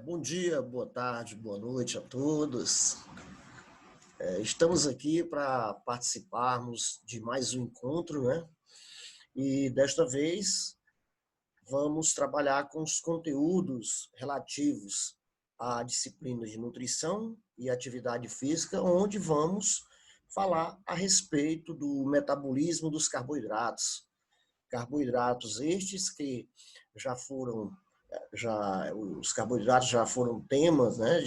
Bom dia, boa tarde, boa noite a todos. Estamos aqui para participarmos de mais um encontro, né? E desta vez vamos trabalhar com os conteúdos relativos à disciplina de nutrição e atividade física, onde vamos falar a respeito do metabolismo dos carboidratos. Carboidratos estes que já foram os carboidratos já foram temas, né?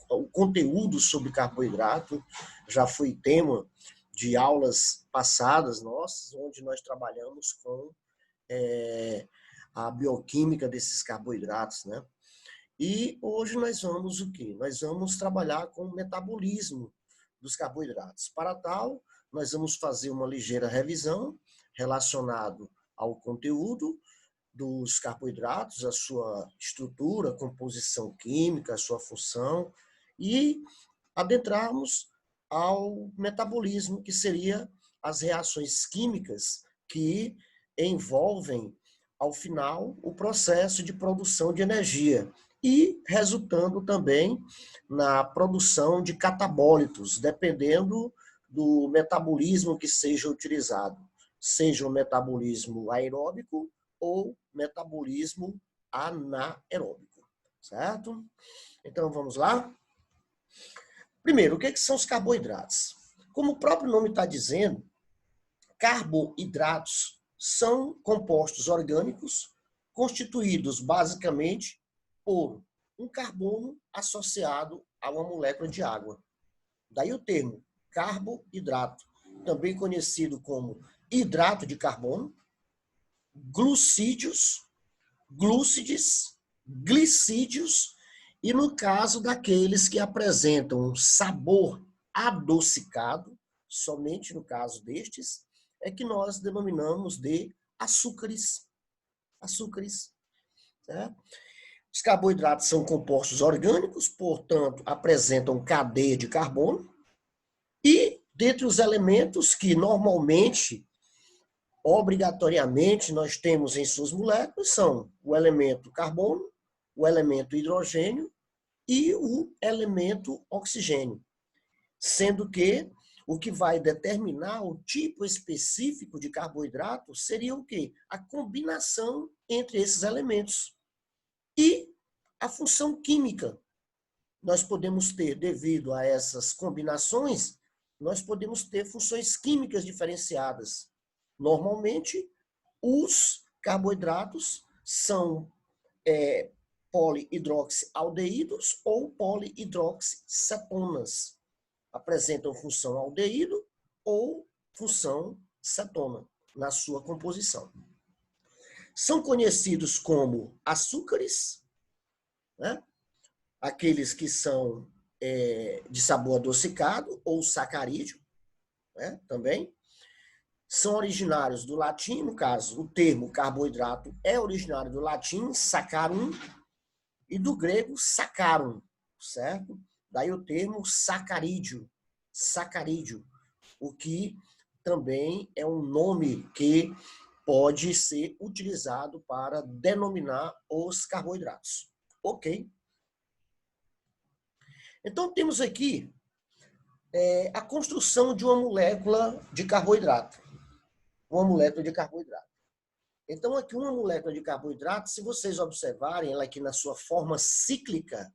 O conteúdo sobre carboidrato já foi tema de aulas passadas nossas, onde nós trabalhamos com a bioquímica desses carboidratos, né? E hoje nós vamos o quê? Nós vamos trabalhar com o metabolismo dos carboidratos. Para tal, nós vamos fazer uma ligeira revisão relacionado ao conteúdo dos carboidratos, a sua estrutura, composição química, a sua função, e adentrarmos ao metabolismo, que seria as reações químicas que envolvem, ao final, o processo de produção de energia e resultando também na produção de catabólitos, dependendo do metabolismo que seja utilizado, seja o metabolismo aeróbico ou metabolismo anaeróbico, certo? Então vamos lá? Primeiro, o que são os carboidratos? Como o próprio nome está dizendo, carboidratos são compostos orgânicos constituídos basicamente por um carbono associado a uma molécula de água. Daí o termo carboidrato, também conhecido como hidrato de carbono, glucídios, glúcides, glicídios, e no caso daqueles que apresentam um sabor adocicado, somente no caso destes, é que nós denominamos de açúcares. Açúcares. Certo? Os carboidratos são compostos orgânicos, portanto, apresentam cadeia de carbono, e dentre os elementos que normalmente, obrigatoriamente, nós temos em suas moléculas são o elemento carbono, o elemento hidrogênio e o elemento oxigênio, sendo que o que vai determinar o tipo específico de carboidrato seria o quê? A combinação entre esses elementos. E a função química. Nós podemos ter, devido a essas combinações, nós podemos ter funções químicas diferenciadas. Normalmente, os carboidratos são polihidroxialdeídos ou polihidroxicetonas. Apresentam função aldeído ou função cetona na sua composição. São conhecidos como açúcares, né? Aqueles que são de sabor adocicado ou sacarídeo, né? Também. São originários do latim, no caso, o termo carboidrato é originário do latim, sacarum, e do grego sacarum, certo? Daí o termo sacarídeo, o que também é um nome que pode ser utilizado para denominar os carboidratos. Ok? Então temos aqui a construção de uma molécula de carboidrato. Uma molécula de carboidrato. Então, aqui uma molécula de carboidrato, se vocês observarem ela aqui na sua forma cíclica,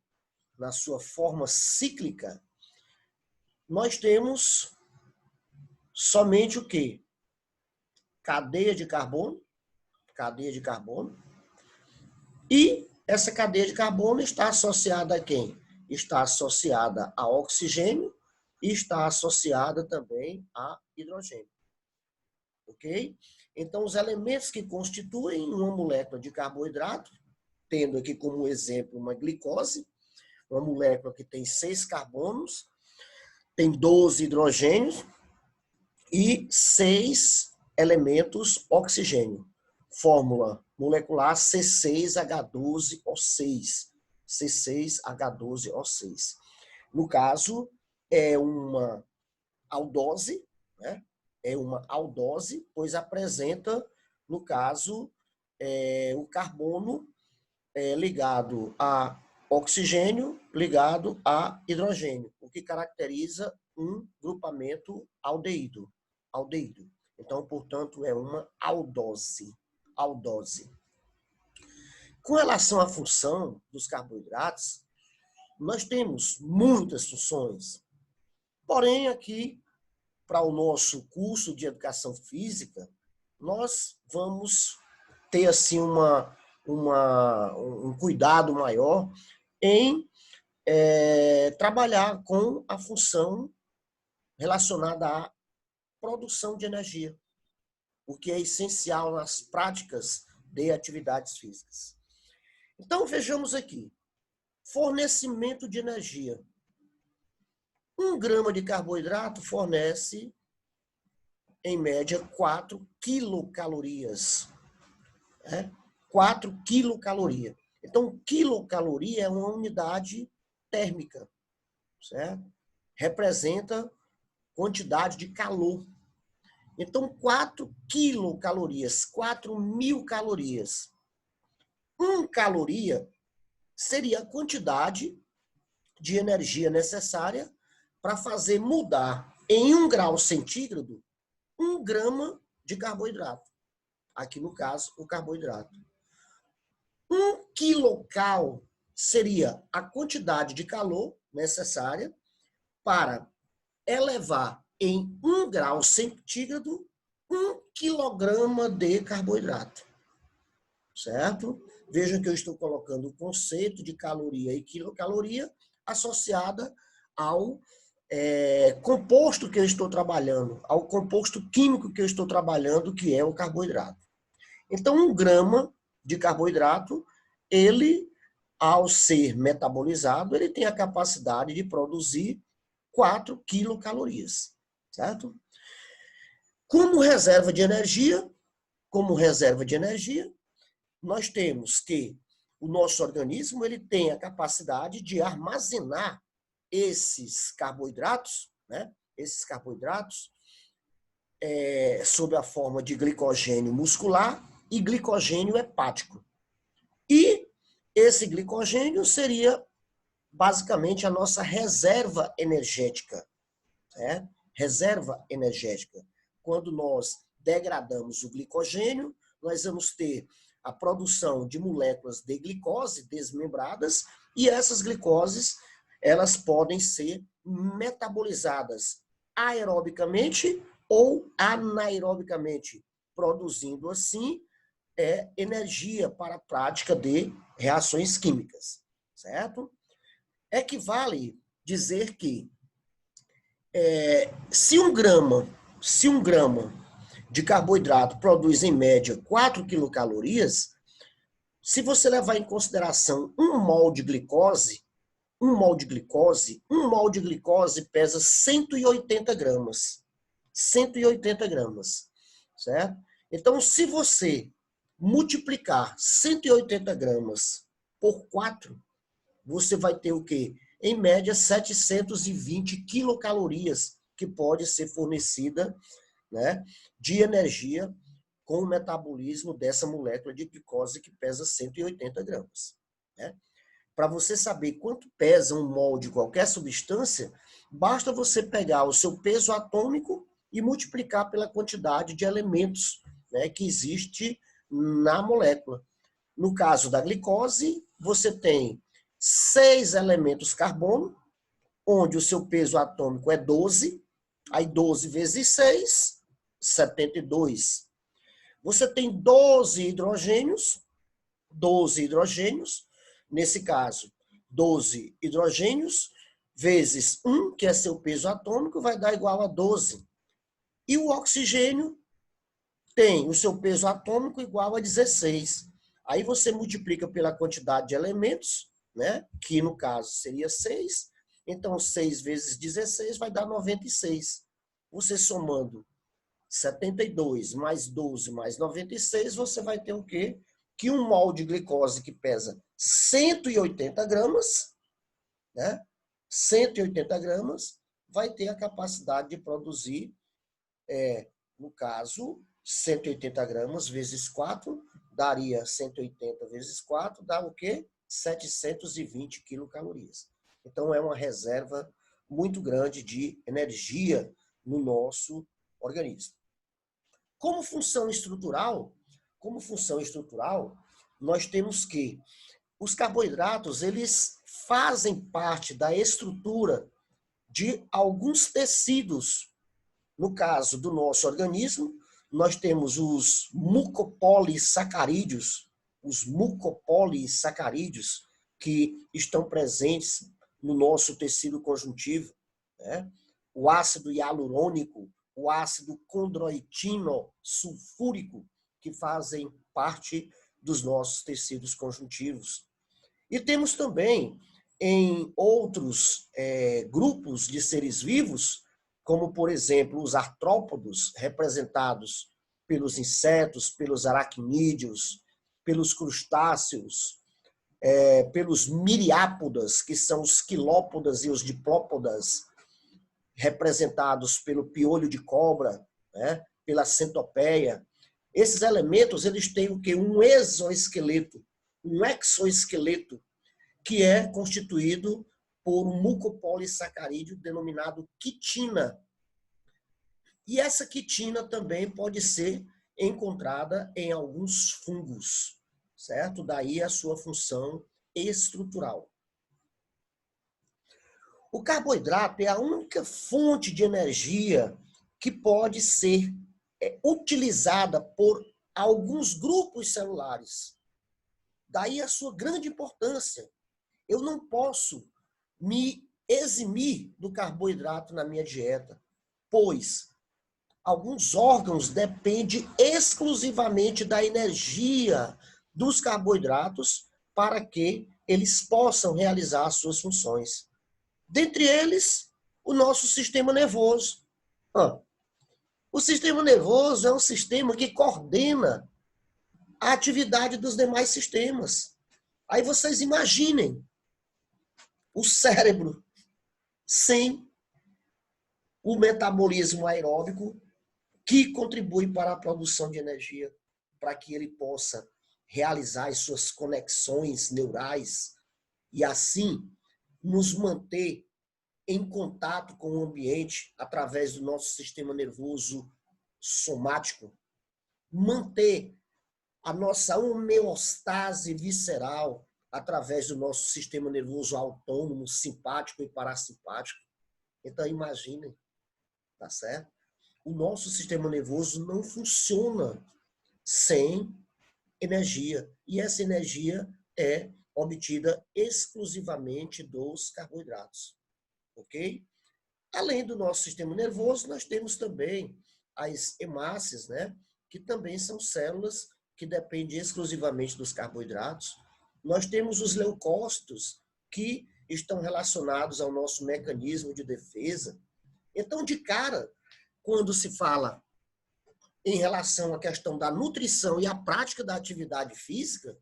nós temos somente o quê? Cadeia de carbono, e essa cadeia de carbono está associada a quem? Está associada a oxigênio e está associada também a hidrogênio. Ok? Então, os elementos que constituem uma molécula de carboidrato, tendo aqui como exemplo uma glicose, uma molécula que tem 6 carbonos, tem 12 hidrogênios e 6 elementos oxigênio. Fórmula molecular C6H12O6. C6H12O6. No caso, é uma aldose, né? É uma aldose, pois apresenta, no caso, o carbono ligado a oxigênio, ligado a hidrogênio, o que caracteriza um grupamento aldeído. Então, portanto, é uma aldose. Com relação à função dos carboidratos, nós temos muitas funções. Porém, aqui, para o nosso curso de educação física, nós vamos ter assim um cuidado maior em trabalhar com a função relacionada à produção de energia, o que é essencial nas práticas de atividades físicas. Então, vejamos aqui. Fornecimento de energia. 1 grama de carboidrato fornece, em média, 4 quilocalorias. 4 quilocalorias. Então, quilocaloria é uma unidade térmica, certo? Representa quantidade de calor. Então, 4 quilocalorias, 4.000 calorias. 1 caloria seria a quantidade de energia necessária para fazer mudar em 1 grau centígrado 1 grama de carboidrato. Aqui, no caso, o carboidrato. 1 quilocal seria a quantidade de calor necessária para elevar em 1 grau centígrado 1 quilograma de carboidrato. Certo? Vejam que eu estou colocando o conceito de caloria e quilocaloria associada ao composto que eu estou trabalhando, ao composto químico que eu estou trabalhando, que é o carboidrato. Então, 1 grama de carboidrato, ele, ao ser metabolizado, ele tem a capacidade de produzir 4 quilocalorias, certo? Como reserva de energia, nós temos que o nosso organismo ele tem a capacidade de armazenar esses carboidratos, né? Sob a forma de glicogênio muscular e glicogênio hepático. E esse glicogênio seria basicamente a nossa reserva energética. Né? Reserva energética. Quando nós degradamos o glicogênio, nós vamos ter a produção de moléculas de glicose desmembradas e essas glicoses elas podem ser metabolizadas aerobicamente ou anaerobicamente, produzindo assim energia para a prática de reações químicas, certo? Equivale dizer que se um grama de carboidrato produz em média 4 quilocalorias, se você levar em consideração 1 mol de glicose, 1 mol de glicose pesa 180 gramas. 180 gramas, certo? Então, se você multiplicar 180 gramas por 4, você vai ter o quê? Em média, 720 quilocalorias que pode ser fornecida, né, de energia com o metabolismo dessa molécula de glicose que pesa 180 gramas. Né? Para você saber quanto pesa um mol de qualquer substância, basta você pegar o seu peso atômico e multiplicar pela quantidade de elementos, né, que existe na molécula. No caso da glicose, você tem 6 elementos carbono, onde o seu peso atômico é 12, aí 12 vezes 6, 72. Você tem 12 hidrogênios, nesse caso, 12 hidrogênios vezes 1, que é seu peso atômico, vai dar igual a 12. E o oxigênio tem o seu peso atômico igual a 16. Aí você multiplica pela quantidade de elementos, né? Que no caso seria 6. Então, 6 vezes 16 vai dar 96. Você somando 72 mais 12 mais 96, você vai ter o quê? Que 1 mol de glicose que pesa 180 gramas, né? 180 gramas, vai ter a capacidade de produzir, no caso, 180 gramas vezes 4, daria 180 vezes 4, dá o quê? 720 quilocalorias. Então, é uma reserva muito grande de energia no nosso organismo. Como função estrutural, nós temos que os carboidratos, eles fazem parte da estrutura de alguns tecidos. No caso do nosso organismo, nós temos os mucopolissacarídeos, que estão presentes no nosso tecido conjuntivo, né? O ácido hialurônico, o ácido condroitino sulfúrico, que fazem parte dos nossos tecidos conjuntivos. E temos também, em outros grupos de seres vivos, como, por exemplo, os artrópodos, representados pelos insetos, pelos aracnídeos, pelos crustáceos, pelos miriápodas, que são os quilópodas e os diplópodas, representados pelo piolho de cobra, né, pela centopeia. Esses elementos, eles têm o quê? Um exoesqueleto, um exoesqueleto, que é constituído por um mucopolissacarídeo denominado quitina. E essa quitina também pode ser encontrada em alguns fungos, certo? Daí a sua função estrutural. O carboidrato é a única fonte de energia que pode ser utilizada por alguns grupos celulares. Daí a sua grande importância. Eu não posso me eximir do carboidrato na minha dieta, pois alguns órgãos dependem exclusivamente da energia dos carboidratos para que eles possam realizar as suas funções. Dentre eles, o nosso sistema nervoso. O sistema nervoso é um sistema que coordena a atividade dos demais sistemas. Aí vocês imaginem o cérebro sem o metabolismo aeróbico, que contribui para a produção de energia, para que ele possa realizar as suas conexões neurais e assim nos manter em contato com o ambiente através do nosso sistema nervoso somático, manter a nossa homeostase visceral através do nosso sistema nervoso autônomo, simpático e parasimpático. Então, imaginem, tá certo? O nosso sistema nervoso não funciona sem energia. E essa energia é obtida exclusivamente dos carboidratos. Ok? Além do nosso sistema nervoso, nós temos também as hemácias, né? Que também são células que dependem exclusivamente dos carboidratos. Nós temos os leucócitos, que estão relacionados ao nosso mecanismo de defesa. Então, de cara, quando se fala em relação à questão da nutrição e à prática da atividade física,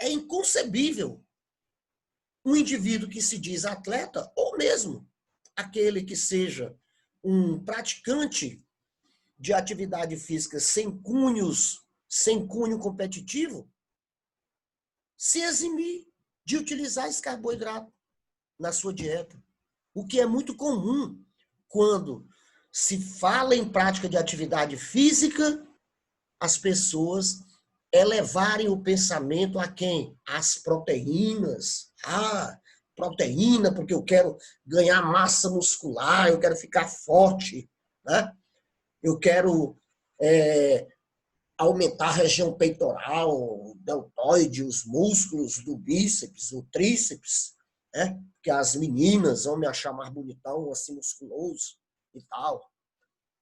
é inconcebível um indivíduo que se diz atleta, ou mesmo aquele que seja um praticante de atividade física sem cunho competitivo, se eximir de utilizar esse carboidrato na sua dieta. O que é muito comum quando se fala em prática de atividade física, as pessoas elevarem o pensamento a quem? As proteínas. Proteína, porque eu quero ganhar massa muscular, eu quero ficar forte, né? Eu quero aumentar a região peitoral, o deltoide, os músculos do bíceps, o tríceps, né? Que as meninas vão me achar mais bonitão, assim, musculoso e tal.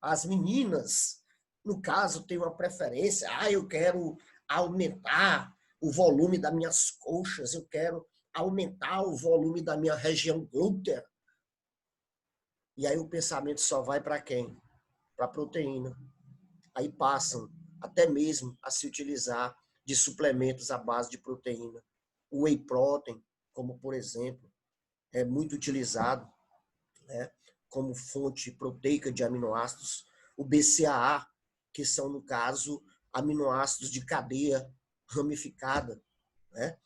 As meninas, no caso, têm uma preferência. Eu quero aumentar o volume das minhas coxas, eu quero aumentar o volume da minha região glútea. E aí o pensamento só vai para quem? Para a proteína. Aí passam até mesmo a se utilizar de suplementos à base de proteína. O whey protein, como por exemplo, é muito utilizado, né, como fonte proteica de aminoácidos. O BCAA, que são, no caso, aminoácidos de cadeia ramificada, né?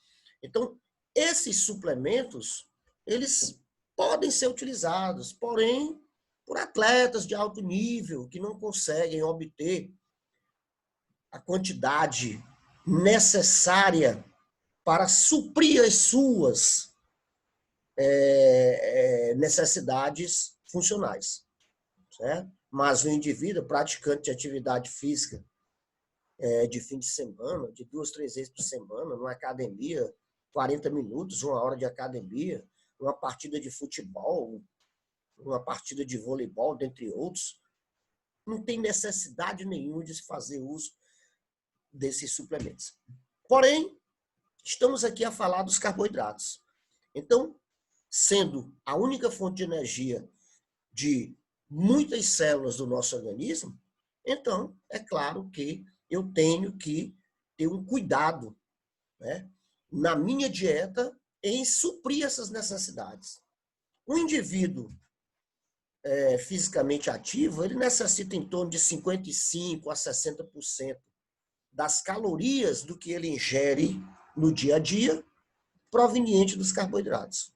Então, esses suplementos, eles podem ser utilizados, porém, por atletas de alto nível que não conseguem obter a quantidade necessária para suprir as suas necessidades funcionais, certo? Mas o indivíduo praticante de atividade física de fim de semana, de 2, 3 vezes por semana, numa academia, 40 minutos, 1 hora de academia, uma partida de futebol, uma partida de voleibol, dentre outros, não tem necessidade nenhuma de se fazer uso desses suplementos. Porém, estamos aqui a falar dos carboidratos. Então, sendo a única fonte de energia de muitas células do nosso organismo, então, é claro que eu tenho que ter um cuidado, né, na minha dieta em suprir essas necessidades. O indivíduo fisicamente ativo, ele necessita em torno de 55% a 60% das calorias do que ele ingere no dia a dia, proveniente dos carboidratos.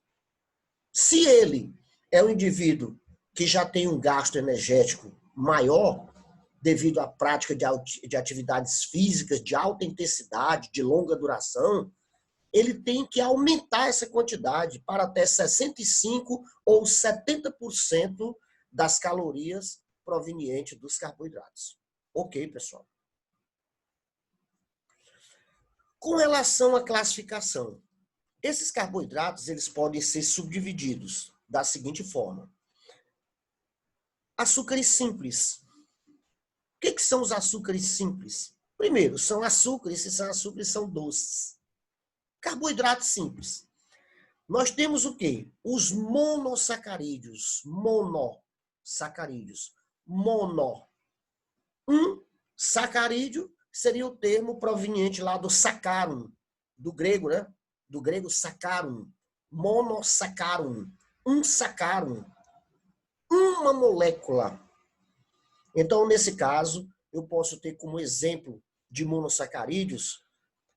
Se ele é um indivíduo que já tem um gasto energético maior, devido à prática de atividades físicas de alta intensidade, de longa duração, ele tem que aumentar essa quantidade para até 65% ou 70% das calorias provenientes dos carboidratos. Ok, pessoal? Com relação à classificação, esses carboidratos eles podem ser subdivididos da seguinte forma. Açúcares simples. O que são os açúcares simples? Primeiro, são açúcares, se são açúcares, são doces. Carboidratos simples. Nós temos o quê? Os monossacarídeos. Monossacarídeos. Mono. Um sacarídeo seria o termo proveniente lá do saccharum, do grego, né? Do grego saccharum. Monossaccharum. Um saccharum. Uma molécula. Então, nesse caso, eu posso ter como exemplo de monossacarídeos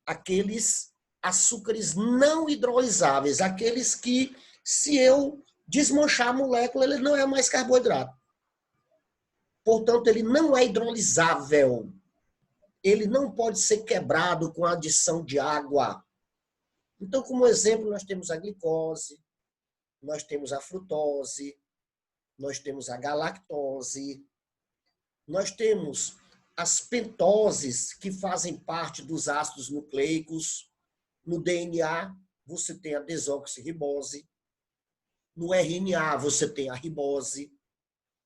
aqueles açúcares não hidrolisáveis, aqueles que, se eu desmanchar a molécula, ele não é mais carboidrato. Portanto, ele não é hidrolisável. Ele não pode ser quebrado com a adição de água. Então, como exemplo, nós temos a glicose, nós temos a frutose, nós temos a galactose, nós temos as pentoses, que fazem parte dos ácidos nucleicos. No DNA, você tem a desoxirribose. No RNA, você tem a ribose,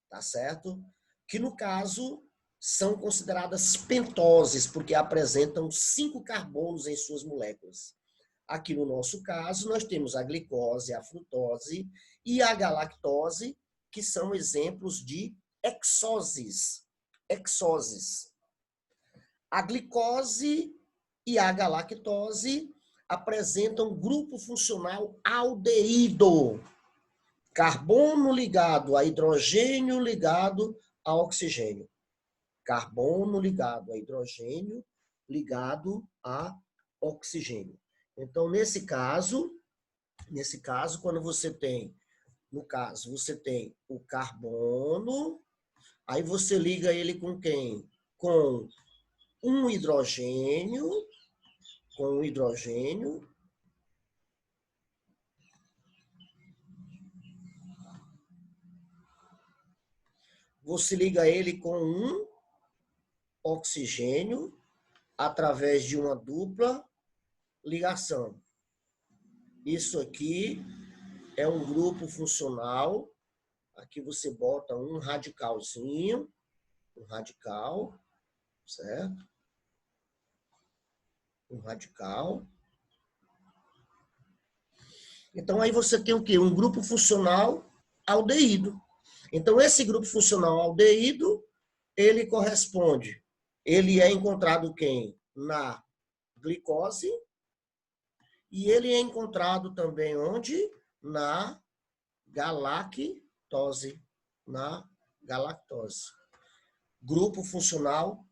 tá certo? Que, no caso, são consideradas pentoses, porque apresentam 5 carbonos em suas moléculas. Aqui, no nosso caso, nós temos a glicose, a frutose e a galactose, que são exemplos de hexoses. A glicose e a galactose apresentam grupo funcional aldeído. Carbono ligado a hidrogênio ligado a oxigênio. Carbono ligado a hidrogênio ligado a oxigênio. Então, nesse caso, quando você tem, no caso, você tem o carbono, aí você liga ele com quem? Com um hidrogênio, você liga ele com um oxigênio através de uma dupla ligação. Isso aqui é um grupo funcional. Aqui você bota um radicalzinho, um radical, certo? Um radical. Então, aí você tem o quê? Um grupo funcional aldeído. Então, esse grupo funcional aldeído, ele corresponde, ele é encontrado quem? Na glicose, e ele é encontrado também onde? Na galactose. Na galactose. Grupo funcional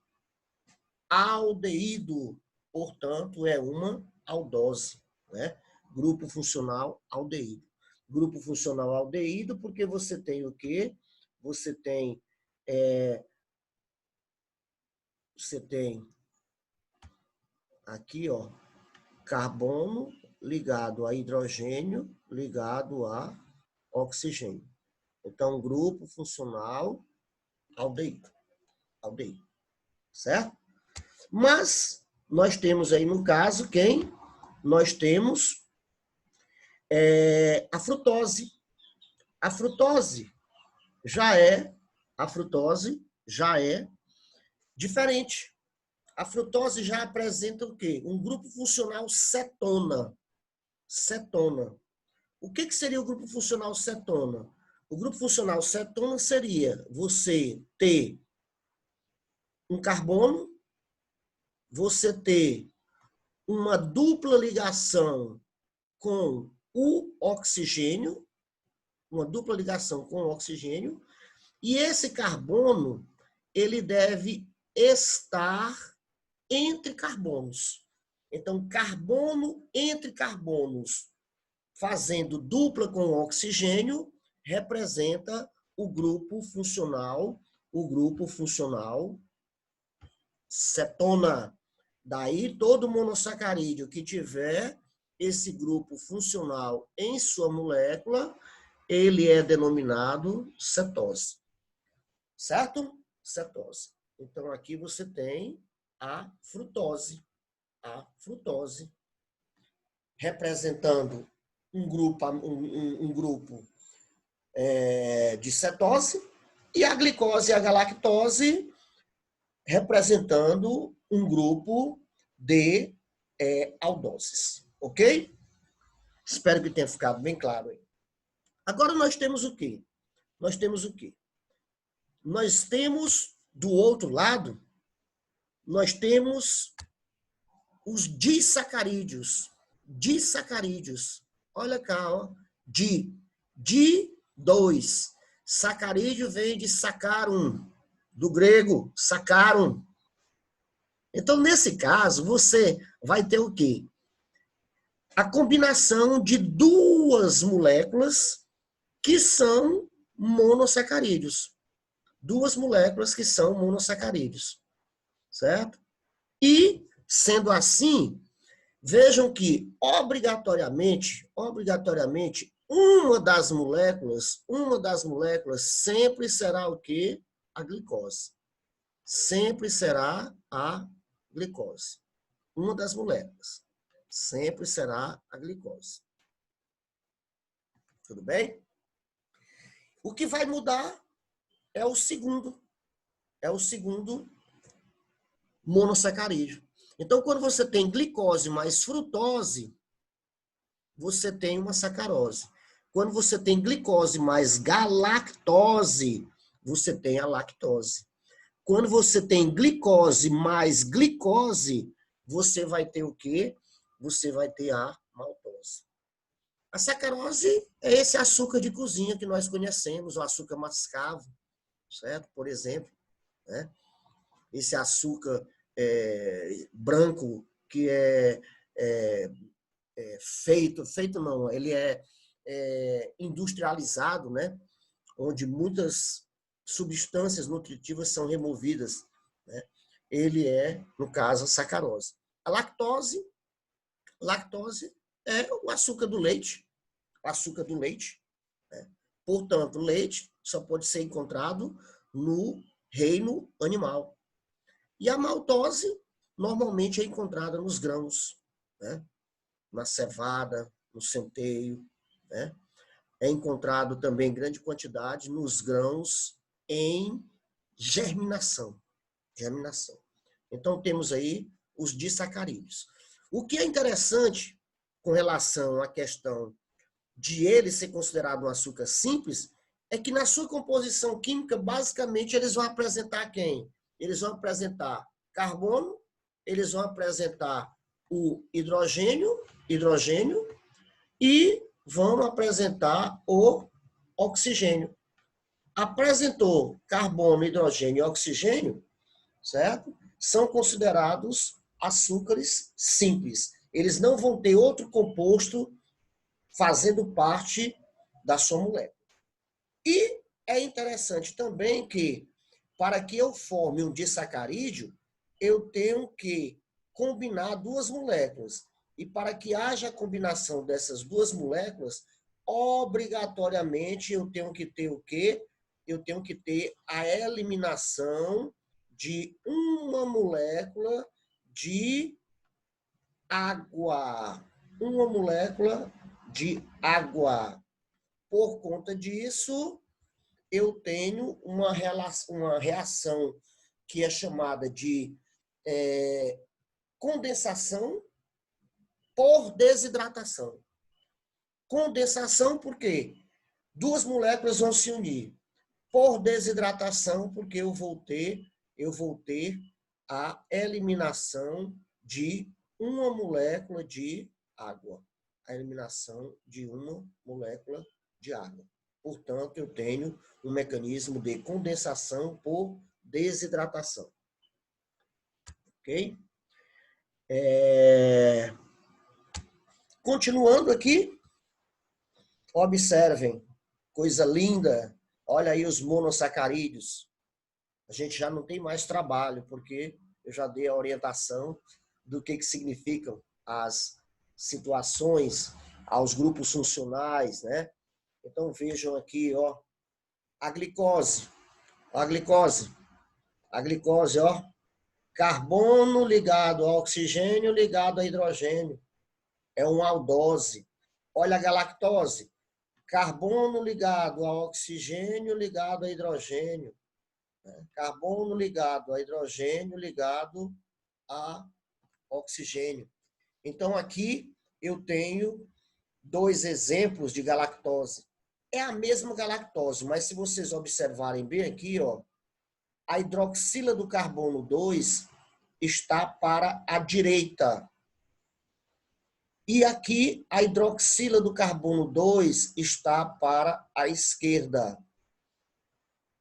aldeído, portanto, é uma aldose, né? Grupo funcional aldeído. Grupo funcional aldeído porque você tem o quê? Você tem aqui, ó, carbono ligado a hidrogênio ligado a oxigênio. Então, grupo funcional aldeído. Aldeído. Certo? Mas nós temos aí, no caso, quem? Nós temos a frutose. A frutose já é diferente. A frutose já apresenta o quê? Um grupo funcional cetona. Cetona. O que seria o grupo funcional cetona? O grupo funcional cetona seria você ter um carbono, você ter uma dupla ligação com o oxigênio, e esse carbono, ele deve estar entre carbonos. Então, carbono entre carbonos, fazendo dupla com o oxigênio, representa o grupo funcional cetona. Daí, todo monossacarídeo que tiver esse grupo funcional em sua molécula, ele é denominado cetose. Certo? Cetose. Então, aqui você tem a frutose. A frutose, representando um grupo de cetose, e a glicose e a galactose, representando um grupo de aldoses. Ok? Espero que tenha ficado bem claro aí. Agora nós temos o quê? Nós temos, do outro lado, nós temos os disacarídeos. Disacarídeos. Olha cá, ó. Di2. Sacarídeo vem de sacarum, do grego, sacarum. Então, nesse caso, você vai ter o quê? A combinação de duas moléculas que são monossacarídeos. Duas moléculas que são monossacarídeos. Certo? E, sendo assim, vejam que, obrigatoriamente, uma das moléculas sempre será o quê? A glicose. Sempre será a glicose. Uma das moléculas. Sempre será a glicose. Tudo bem? O que vai mudar é o segundo monossacarídeo. Então, quando você tem glicose mais frutose, você tem uma sacarose. Quando você tem glicose mais galactose, você tem a lactose. Quando você tem glicose mais glicose, você vai ter o quê? Você vai ter a maltose. A sacarose é esse açúcar de cozinha que nós conhecemos, o açúcar mascavo, certo? Por exemplo, né? Esse açúcar branco que feito não, ele é industrializado, né? Onde muitas substâncias nutritivas são removidas, né? Ele é, no caso, a sacarose. A lactose é o açúcar do leite, né? Portanto, o leite só pode ser encontrado no reino animal. E a maltose normalmente é encontrada nos grãos, né? Na cevada, no centeio, né? É encontrado também em grande quantidade nos grãos em germinação. Então, temos aí os disacarídeos. O que é interessante com relação à questão de ele ser considerado um açúcar simples é que na sua composição química, basicamente, eles vão apresentar quem? Eles vão apresentar carbono, eles vão apresentar o hidrogênio e vão apresentar o oxigênio. Apresentou carbono, hidrogênio e oxigênio, certo? São considerados açúcares simples. Eles não vão ter outro composto fazendo parte da sua molécula. E é interessante também que, para que eu forme um disacarídeo, eu tenho que combinar duas moléculas. E para que haja a combinação dessas duas moléculas, obrigatoriamente eu tenho que ter o quê? Eu tenho que ter a eliminação de uma molécula de água. Uma molécula de água. Por conta disso, eu tenho uma reação que é chamada de condensação por desidratação. Condensação por quê? Duas moléculas vão se unir. Por desidratação, porque eu vou ter a eliminação de uma molécula de água. A eliminação de uma molécula de água. Portanto, eu tenho um mecanismo de condensação por desidratação. Ok? Continuando aqui, observem, coisa linda, olha aí os monossacarídeos. A gente já não tem mais trabalho, porque eu já dei a orientação do que significam as situações, aos grupos funcionais, né? Então vejam aqui, ó, a glicose, ó, carbono ligado ao oxigênio ligado a hidrogênio, é uma aldose. Olha a galactose, carbono ligado ao oxigênio ligado a hidrogênio, né? Carbono ligado a hidrogênio ligado a oxigênio. Então aqui eu tenho dois exemplos de galactose. É a mesma galactose, mas se vocês observarem bem aqui, ó, a hidroxila do carbono 2 está para a direita. E aqui a hidroxila do carbono 2 está para a esquerda.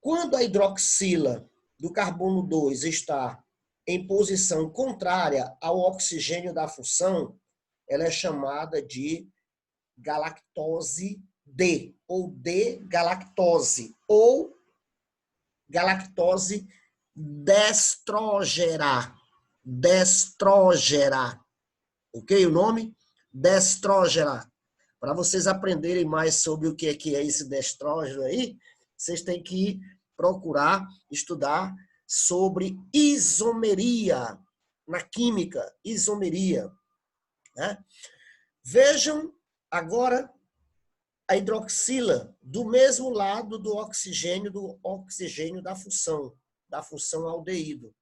Quando a hidroxila do carbono 2 está em posição contrária ao oxigênio da função, ela é chamada de galactose D, ou D-galactose, ou galactose destrógera. Destrógera. Ok? O nome? Destrógera. Para vocês aprenderem mais sobre o que é esse destrógeno aí, vocês têm que procurar estudar sobre isomeria na química. Isomeria. Né? Vejam agora a hidroxila do mesmo lado do oxigênio da função aldeído.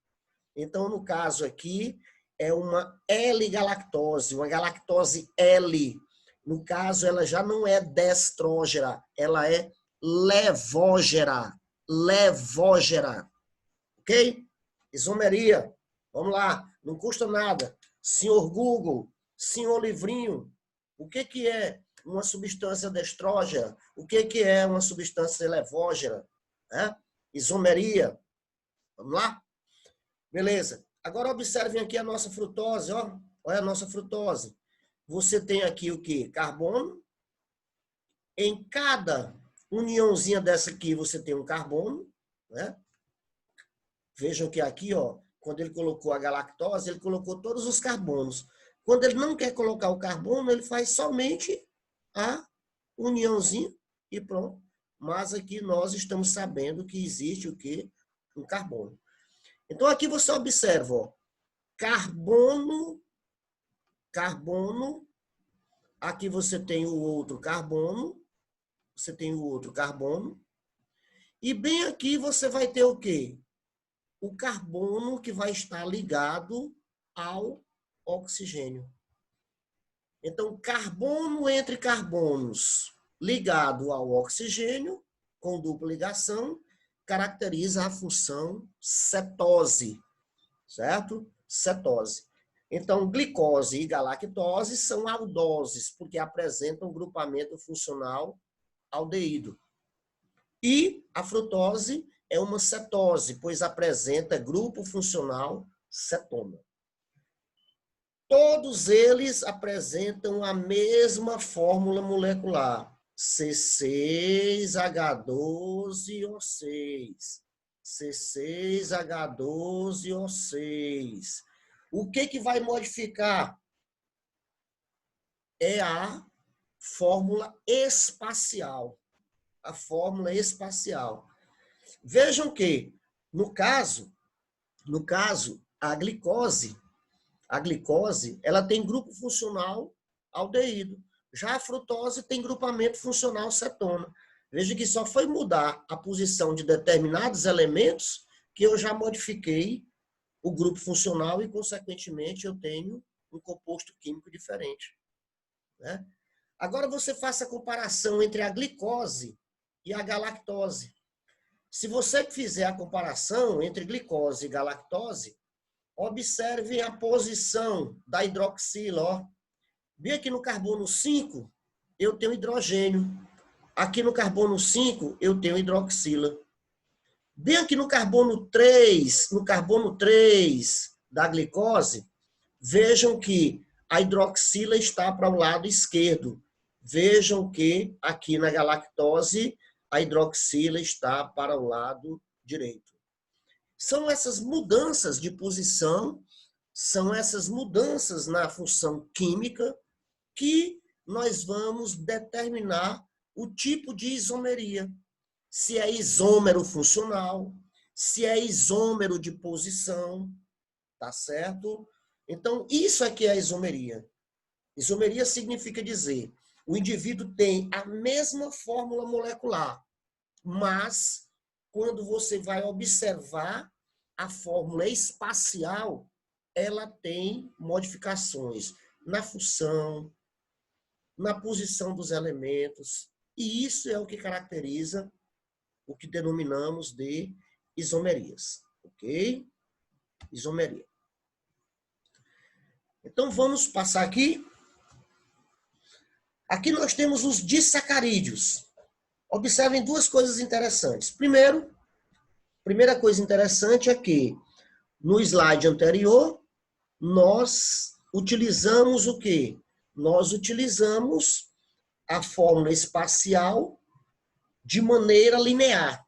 Então, no caso aqui, é uma L-galactose, uma galactose L. No caso, ela já não é destrógera, ela é levógera. Levógera. Ok? Isomeria. Vamos lá, não custa nada. Senhor Google, senhor Livrinho, o que é uma substância destrógera? O que é uma substância levógera? Isomeria. Vamos lá? Beleza. Agora observem aqui a nossa frutose, ó. Olha a nossa frutose. Você tem aqui o quê? Carbono. Em cada uniãozinha dessa aqui, você tem um carbono, né? Vejam que aqui, ó, quando ele colocou a galactose, ele colocou todos os carbonos. Quando ele não quer colocar o carbono, ele faz somente a uniãozinha e pronto. Mas aqui nós estamos sabendo que existe o quê? Um carbono. Então aqui você observa, ó, carbono, aqui você tem o outro carbono, e bem aqui você vai ter o quê? O carbono que vai estar ligado ao oxigênio. Então, carbono entre carbonos ligado ao oxigênio, com dupla ligação, caracteriza a função cetose, certo? Cetose. Então, glicose e galactose são aldoses, porque apresentam um grupamento funcional aldeído. E a frutose é uma cetose, pois apresenta grupo funcional cetona. Todos eles apresentam a mesma fórmula molecular. C6H12O6. C6H12O6. O que vai modificar? É a fórmula espacial. A fórmula espacial. Vejam que, no caso, a glicose, ela tem grupo funcional aldeído. Já a frutose tem grupamento funcional cetona. Veja que só foi mudar a posição de determinados elementos que eu já modifiquei o grupo funcional e, consequentemente, eu tenho um composto químico diferente. Né? Agora você faça a comparação entre a glicose e a galactose. Se você fizer a comparação entre glicose e galactose, observe a posição da hidroxila. Ó. Bem aqui no carbono 5, eu tenho hidrogênio. Aqui no carbono 5, eu tenho hidroxila. Bem aqui no carbono 3 da glicose, vejam que a hidroxila está para o lado esquerdo. Vejam que aqui na galactose, a hidroxila está para o lado direito. São essas mudanças de posição, são essas mudanças na função química que nós vamos determinar o tipo de isomeria. Se é isômero funcional, se é isômero de posição, tá certo? Então, isso aqui é a isomeria. Isomeria significa dizer, o indivíduo tem a mesma fórmula molecular, mas quando você vai observar a fórmula espacial, ela tem modificações na função, na posição dos elementos, e isso é o que caracteriza o que denominamos de isomerias, ok? Isomeria. Então, vamos passar aqui. Aqui nós temos os disacarídeos. Observem duas coisas interessantes. Primeira coisa interessante é que, no slide anterior, nós utilizamos o quê? Nós utilizamos a fórmula espacial de maneira linear.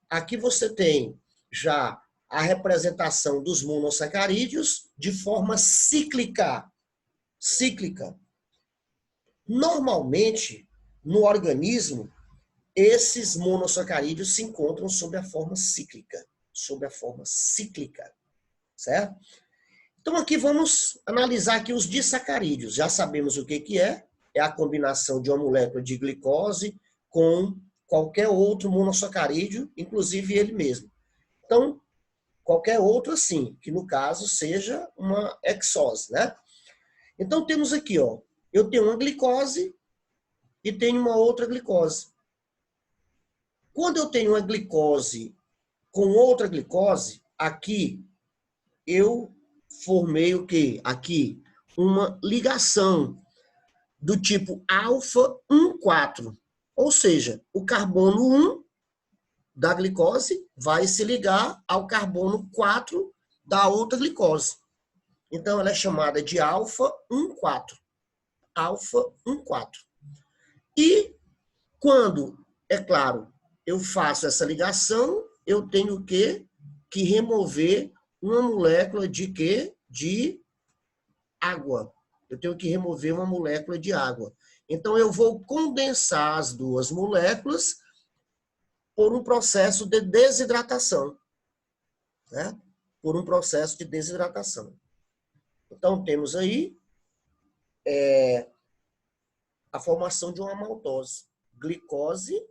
Aqui você tem já a representação dos monossacarídeos de forma cíclica. Normalmente, no organismo, esses monossacarídeos se encontram sob a forma cíclica. Certo? Então, aqui vamos analisar aqui os disacarídeos. Já sabemos o que é. É a combinação de uma molécula de glicose com qualquer outro monossacarídeo, inclusive ele mesmo. Então, qualquer outro assim, que no caso seja uma hexose, né? Então, temos aqui, ó, eu tenho uma glicose e tenho uma outra glicose. Quando eu tenho uma glicose com outra glicose, aqui eu formei o quê? Aqui, uma ligação do tipo alfa 1,4. Ou seja, o carbono 1 da glicose vai se ligar ao carbono 4 da outra glicose. Então, ela é chamada de alfa 1,4. Alfa 1,4. E quando, é claro, eu faço essa ligação, eu tenho que remover uma molécula de quê? De água. Eu tenho que remover uma molécula de água. Então, eu vou condensar as duas moléculas por um processo de desidratação. Né? Por um processo de desidratação. Então, temos aí a formação de uma maltose. Glicose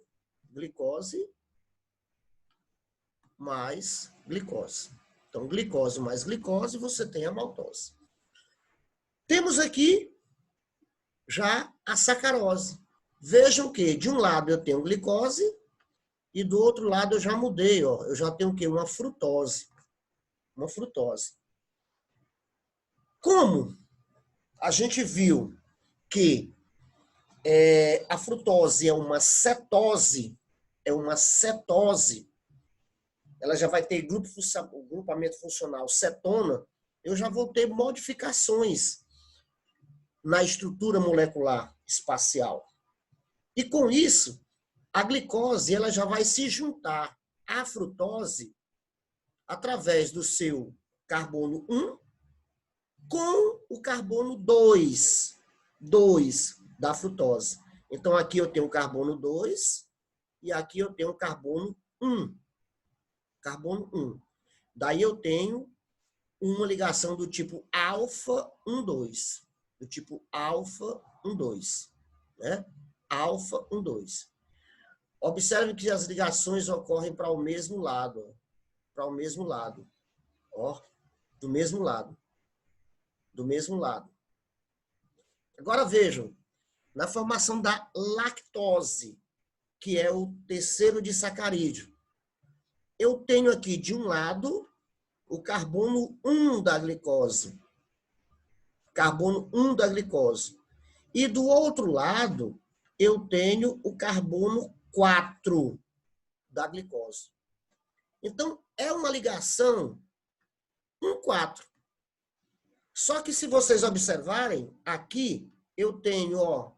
mais glicose. Então, glicose mais glicose, você tem a maltose. Temos aqui já a sacarose. Vejam que, de um lado, eu tenho glicose e do outro lado eu já mudei. Ó, eu já tenho o quê? Uma frutose. Uma frutose. Como a gente viu que a frutose é uma cetose, ela já vai ter grupamento funcional cetona, eu já vou ter modificações na estrutura molecular espacial. E com isso, a glicose ela já vai se juntar à frutose através do seu carbono 1 com o carbono 2 da frutose. Então, aqui eu tenho o carbono 2 e aqui eu tenho o carbono 1. Carbono 1. Daí eu tenho uma ligação do tipo alfa 1,2. Do tipo alfa 1,2. Né? Alfa 1,2. Observe que as ligações ocorrem para o mesmo lado. Para o mesmo lado. Ó, do mesmo lado. Do mesmo lado. Agora vejam, na formação da lactose, que é o terceiro disacarídeo, eu tenho aqui de um lado o carbono 1 da glicose. Carbono 1 da glicose. E do outro lado, eu tenho o carbono 4 da glicose. Então, é uma ligação 1,4. Só que se vocês observarem, aqui eu tenho, ó,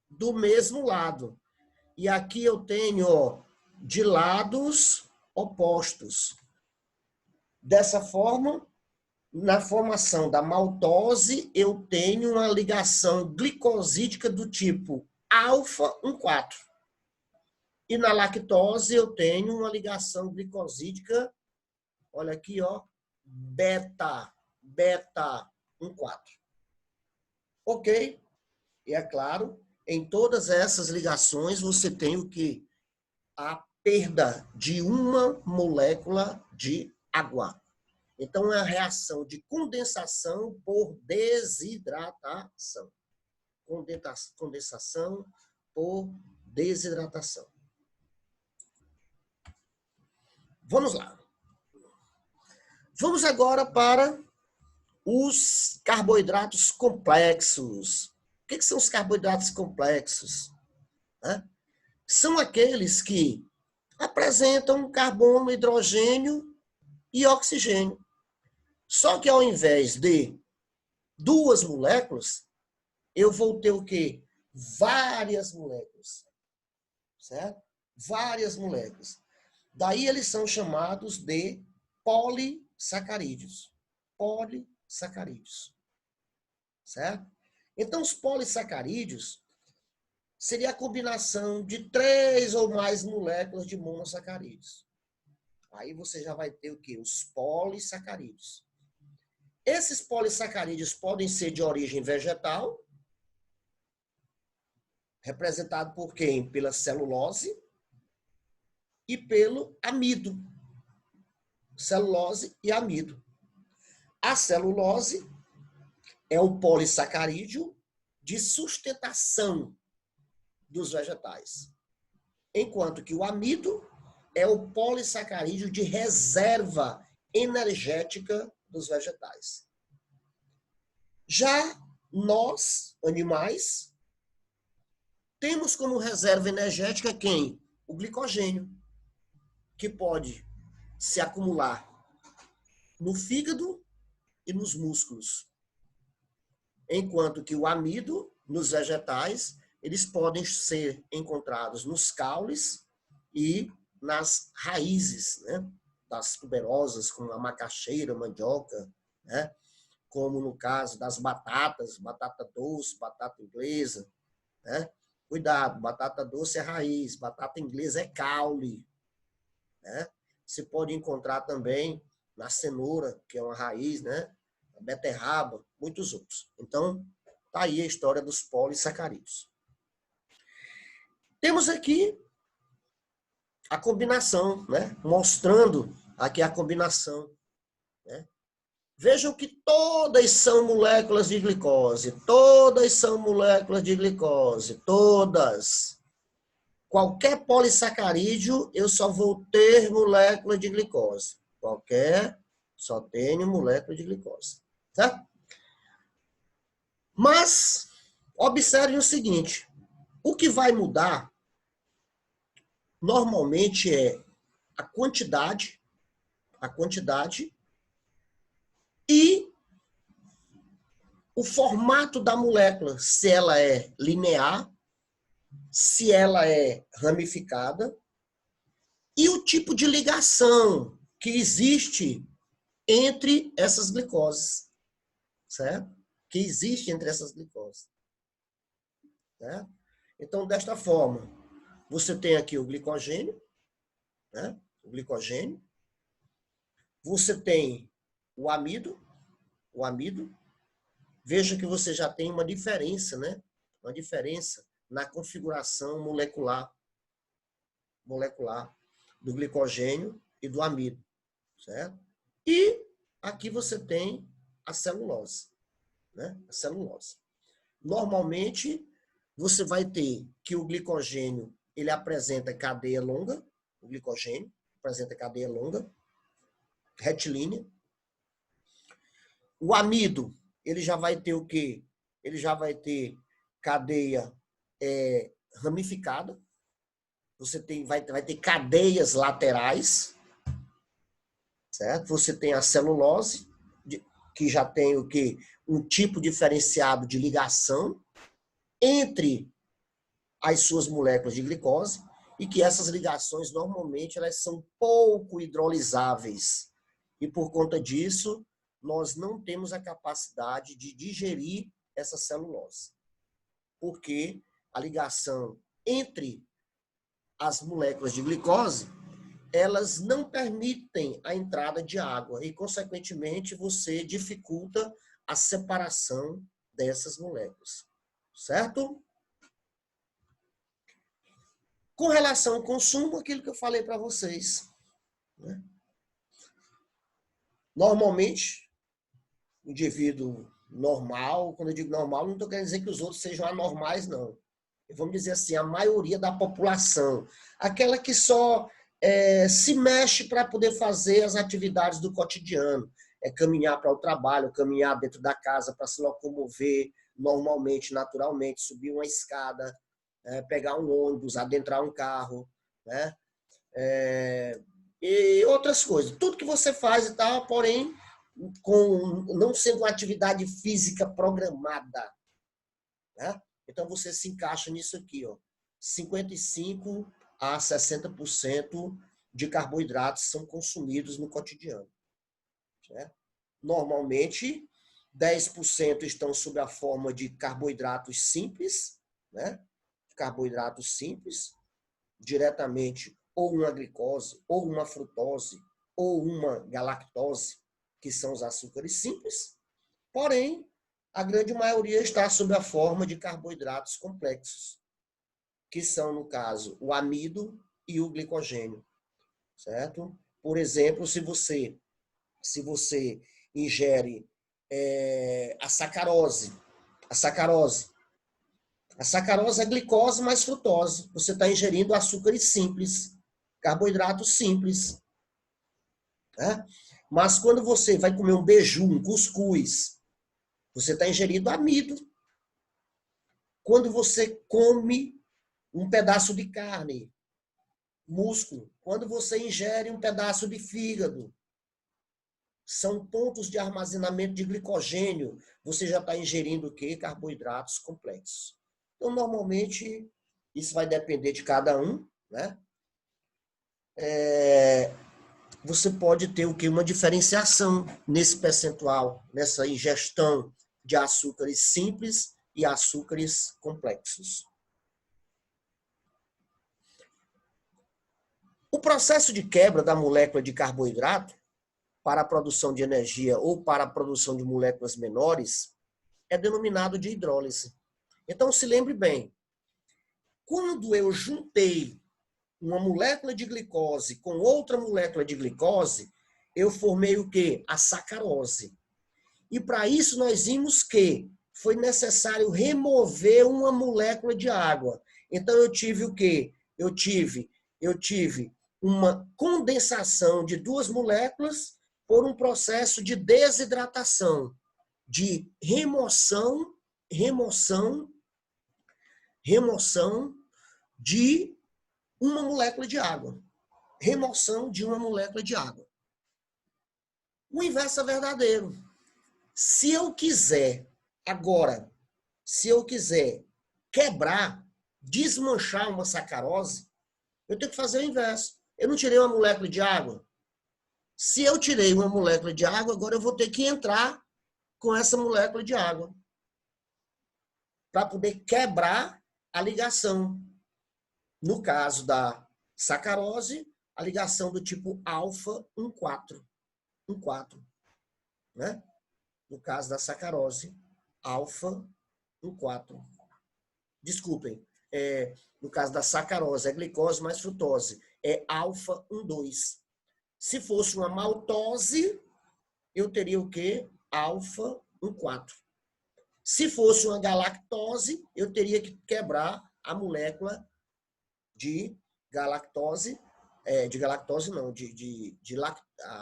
do mesmo lado. E aqui eu tenho, ó, de lados opostos. Dessa forma, na formação da maltose, eu tenho uma ligação glicosídica do tipo alfa 1,4. E na lactose eu tenho uma ligação glicosídica, olha aqui, ó, beta 1,4. Ok? E é claro, em todas essas ligações você tem o que? A perda de uma molécula de água. Então, é a reação de condensação por desidratação. Condensação por desidratação. Vamos lá. Vamos agora para os carboidratos complexos. O que são os carboidratos complexos? São aqueles que apresentam carbono, hidrogênio e oxigênio. Só que ao invés de duas moléculas, eu vou ter o quê? Várias moléculas. Certo? Várias moléculas. Daí eles são chamados de polissacarídeos. Polissacarídeos. Certo? Então, os polissacarídeos seria a combinação de 3 ou mais moléculas de monossacarídeos. Aí você já vai ter o quê? Os polissacarídeos. Esses polissacarídeos podem ser de origem vegetal, representado por quem? Pela celulose e pelo amido. Celulose e amido. A celulose é o polissacarídeo de sustentação dos vegetais, enquanto que o amido é o polissacarídeo de reserva energética dos vegetais. Já nós, animais, temos como reserva energética quem? O glicogênio, que pode se acumular no fígado e nos músculos. Enquanto que o amido, nos vegetais, eles podem ser encontrados nos caules e nas raízes, né, das tuberosas, como a macaxeira, a mandioca, né, como no caso das batatas, batata doce, batata inglesa. Né? Cuidado, batata doce é raiz, batata inglesa é caule. Né? Você pode encontrar também na cenoura, que é uma raiz, né? A beterraba, muitos outros. Então, tá aí a história dos polissacarídeos. Temos aqui a combinação, né? Mostrando aqui a combinação. Né? Vejam que todas são moléculas de glicose. Todas são moléculas de glicose. Todas. Qualquer polissacarídeo, eu só vou ter molécula de glicose. Qualquer, só tenho molécula de glicose. Certo? Mas, observe o seguinte. O que vai mudar normalmente é a quantidade e o formato da molécula, se ela é linear, se ela é ramificada, e o tipo de ligação que existe entre essas glicoses, certo? Que existe entre essas glicoses. Certo? Então, desta forma, você tem aqui o glicogênio, né? O glicogênio. Você tem o amido. Veja que você já tem uma diferença, né? Uma diferença na configuração molecular do glicogênio e do amido, certo? E aqui você tem a celulose, né? A celulose. Normalmente, você vai ter que o glicogênio, ele apresenta cadeia longa, o glicogênio apresenta cadeia longa, retilínea. O amido, ele já vai ter o quê? Ele já vai ter cadeia ramificada. Você vai ter cadeias laterais, certo? Você tem a celulose, que já tem o quê? Um tipo diferenciado de ligação entre as suas moléculas de glicose, e que essas ligações, normalmente, elas são pouco hidrolisáveis. E, por conta disso, nós não temos a capacidade de digerir essa celulose. Porque a ligação entre as moléculas de glicose, elas não permitem a entrada de água e, consequentemente, você dificulta a separação dessas moléculas. Certo? Com relação ao consumo, aquilo que eu falei para vocês. Né? Normalmente, o indivíduo normal, quando eu digo normal, não estou querendo dizer que os outros sejam anormais, não. Vamos dizer assim, a maioria da população, aquela que só se mexe para poder fazer as atividades do cotidiano, caminhar para o trabalho, caminhar dentro da casa para se locomover normalmente, naturalmente, subir uma escada, pegar um ônibus, adentrar um carro, né? E outras coisas. Tudo que você faz e tal, porém, não sendo uma atividade física programada. Né? Então, você se encaixa nisso aqui, ó. 55% a 60% de carboidratos são consumidos no cotidiano. Né? Normalmente, 10% estão sob a forma de carboidratos simples, né? Carboidratos simples, diretamente ou uma glicose, ou uma frutose, ou uma galactose, que são os açúcares simples. Porém, a grande maioria está sob a forma de carboidratos complexos, que são, no caso, o amido e o glicogênio. Certo? Por exemplo, se você ingere a sacarose é glicose mais frutose. Você está ingerindo açúcares simples, carboidratos simples. Né? Mas quando você vai comer um beiju, um cuscuz, você está ingerindo amido. Quando você come um pedaço de carne, músculo, quando você ingere um pedaço de fígado, são pontos de armazenamento de glicogênio. Você já está ingerindo o quê? Carboidratos complexos. Então, normalmente, isso vai depender de cada um, né? Você pode ter o quê? Uma diferenciação nesse percentual, nessa ingestão de açúcares simples e açúcares complexos. O processo de quebra da molécula de carboidrato para a produção de energia ou para a produção de moléculas menores é denominado de hidrólise. Então, se lembre bem, quando eu juntei uma molécula de glicose com outra molécula de glicose, eu formei o quê? A sacarose. E para isso nós vimos que foi necessário remover uma molécula de água. Então eu tive o quê? Eu tive uma condensação de duas moléculas por um processo de desidratação, de remoção de uma molécula de água. Remoção de uma molécula de água. O inverso é verdadeiro. Se eu quiser Agora, se eu quiser quebrar, desmanchar uma sacarose, eu tenho que fazer o inverso. Eu não tirei uma molécula de água. Se eu tirei uma molécula de água, agora eu vou ter que entrar com essa molécula de água para poder quebrar a ligação. No caso da sacarose, a ligação do tipo alfa 1,4, né? No caso da sacarose, alfa 1,4. Desculpem, no caso da sacarose, é glicose mais frutose, é alfa 1,2. Se fosse uma maltose, eu teria o quê? Alfa 1,4. Se fosse uma galactose, eu teria que quebrar a molécula de galactose,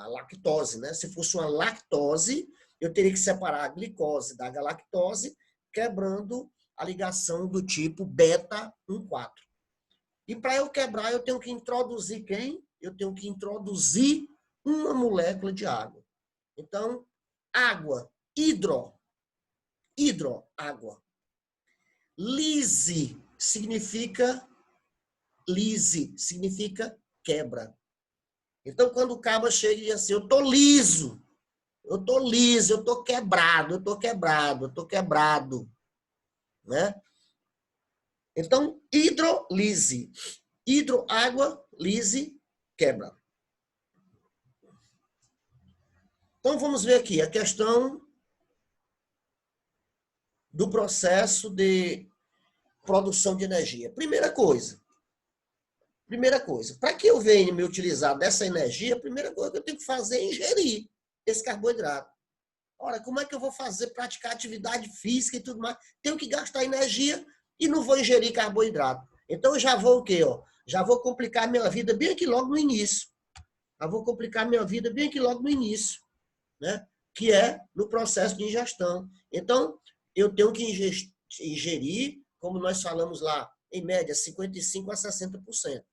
lactose, né? Se fosse uma lactose, eu teria que separar a glicose da galactose, quebrando a ligação do tipo beta 1,4. E para eu quebrar, eu tenho que introduzir quem? Eu tenho que introduzir uma molécula de água. Então, água, água. Lise significa quebra. Então, quando o cabo chega e diz assim, eu tô liso, eu tô quebrado, né? Então, hidrolise. Hidro, água, lise, quebra. Então, vamos ver aqui a questão do processo de produção de energia. Primeira coisa, para que eu venha me utilizar dessa energia, a primeira coisa que eu tenho que fazer é ingerir esse carboidrato. Ora, como é que eu vou praticar atividade física e tudo mais? Tenho que gastar energia e não vou ingerir carboidrato. Então, eu já vou o quê? Já vou complicar a minha vida bem aqui logo no início. Né? Que é no processo de ingestão. Então, eu tenho que ingerir, como nós falamos lá, em média, 55% a 60%.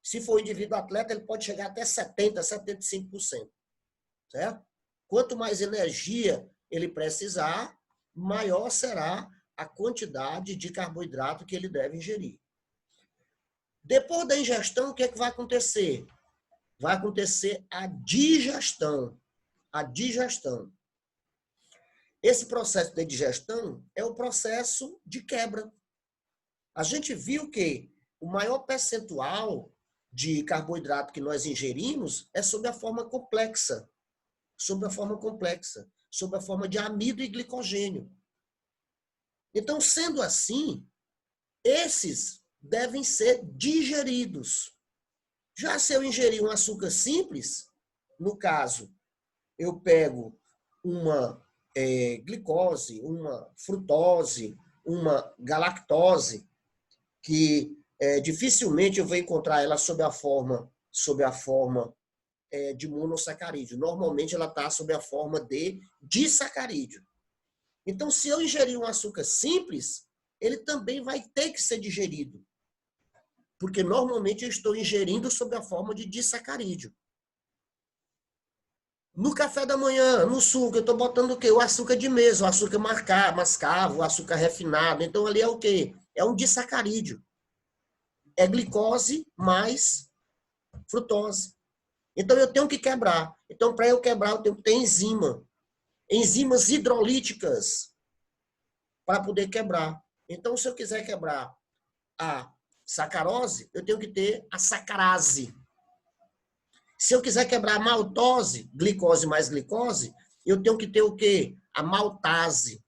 Se for indivíduo atleta, ele pode chegar até 70%, 75%. Certo? Quanto mais energia ele precisar, maior será a quantidade de carboidrato que ele deve ingerir. Depois da ingestão, o que é que vai acontecer? Vai acontecer a digestão. Esse processo de digestão é o processo de quebra. A gente viu que o maior percentual de carboidrato que nós ingerimos é sob a forma complexa, sob a forma de amido e glicogênio. Então, sendo assim, esses devem ser digeridos. Já se eu ingerir um açúcar simples, no caso, eu pego uma glicose, uma frutose, uma galactose, que dificilmente eu vou encontrar ela sob a forma de monossacarídeo. Normalmente ela está sob a forma de disacarídeo. Então, se eu ingerir um açúcar simples, ele também vai ter que ser digerido. Porque normalmente eu estou ingerindo sob a forma de disacarídeo. No café da manhã, no suco, eu estou botando o quê? O açúcar de mesa, o açúcar mascavo, o açúcar refinado. Então, ali é o quê? É um disacarídeo. É glicose mais frutose. Então, eu tenho que quebrar. Então, para eu quebrar, eu tenho que ter enzimas hidrolíticas para poder quebrar. Então, se eu quiser quebrar a sacarose, eu tenho que ter a sacarase. Se eu quiser quebrar a maltose, glicose mais glicose, eu tenho que ter o quê? A maltase.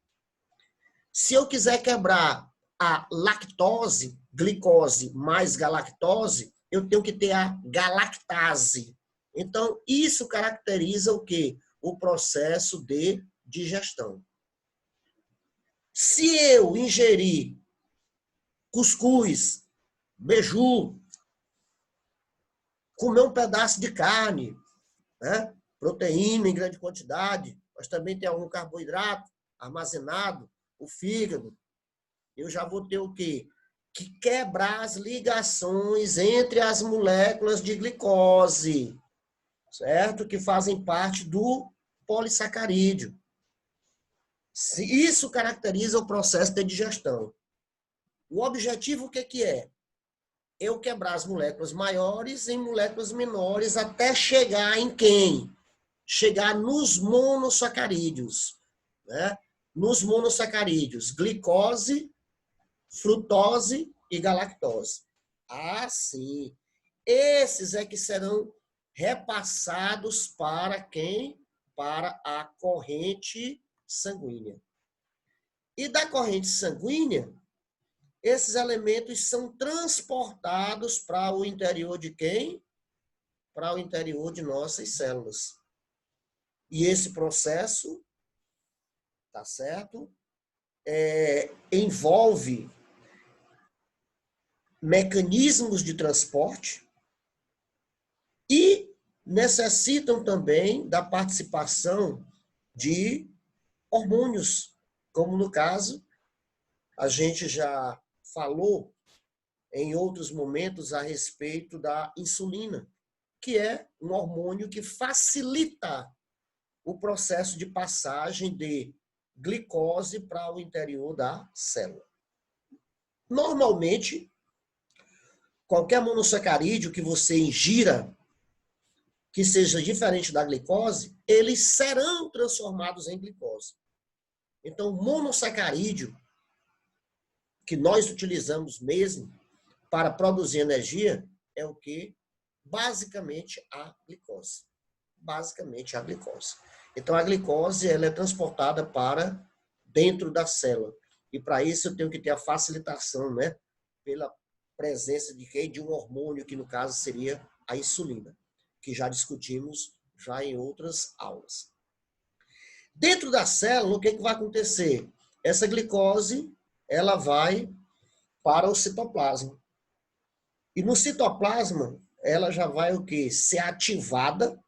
Se eu quiser quebrar a lactose, glicose mais galactose, eu tenho que ter a galactase. Então, isso caracteriza o quê? O processo de digestão. Se eu ingerir cuscuz, beiju, comer um pedaço de carne, né? Proteína em grande quantidade, mas também tem algum carboidrato armazenado, o fígado, eu já vou ter o quê? Que quebrar as ligações entre as moléculas de glicose, certo? Que fazem parte do polissacarídeo. Isso caracteriza o processo de digestão. O objetivo, o que é? Eu quebrar as moléculas maiores em moléculas menores até chegar em quem? Chegar nos monossacarídeos, né? Nos monossacarídeos, glicose, frutose e galactose. Ah, sim. Esses é que serão repassados para quem? Para a corrente sanguínea. E da corrente sanguínea, esses elementos são transportados para o interior de quem? Para o interior de nossas células. E esse processo, tá certo? Envolve mecanismos de transporte e necessitam também da participação de hormônios, como no caso, a gente já falou em outros momentos a respeito da insulina, que é um hormônio que facilita o processo de passagem de glicose para o interior da célula. Normalmente, qualquer monossacarídeo que você ingira, que seja diferente da glicose, eles serão transformados em glicose. Então, o monossacarídeo, que nós utilizamos mesmo para produzir energia, é o que? Basicamente a glicose. Basicamente a glicose. Então, a glicose ela é transportada para dentro da célula. E para isso eu tenho que ter a facilitação, né? Pela presença de quem? De um hormônio, que no caso seria a insulina, que já discutimos já em outras aulas. Dentro da célula, o que vai acontecer? Essa glicose, ela vai para o citoplasma. E no citoplasma, ela já vai o quê? Ser ativada,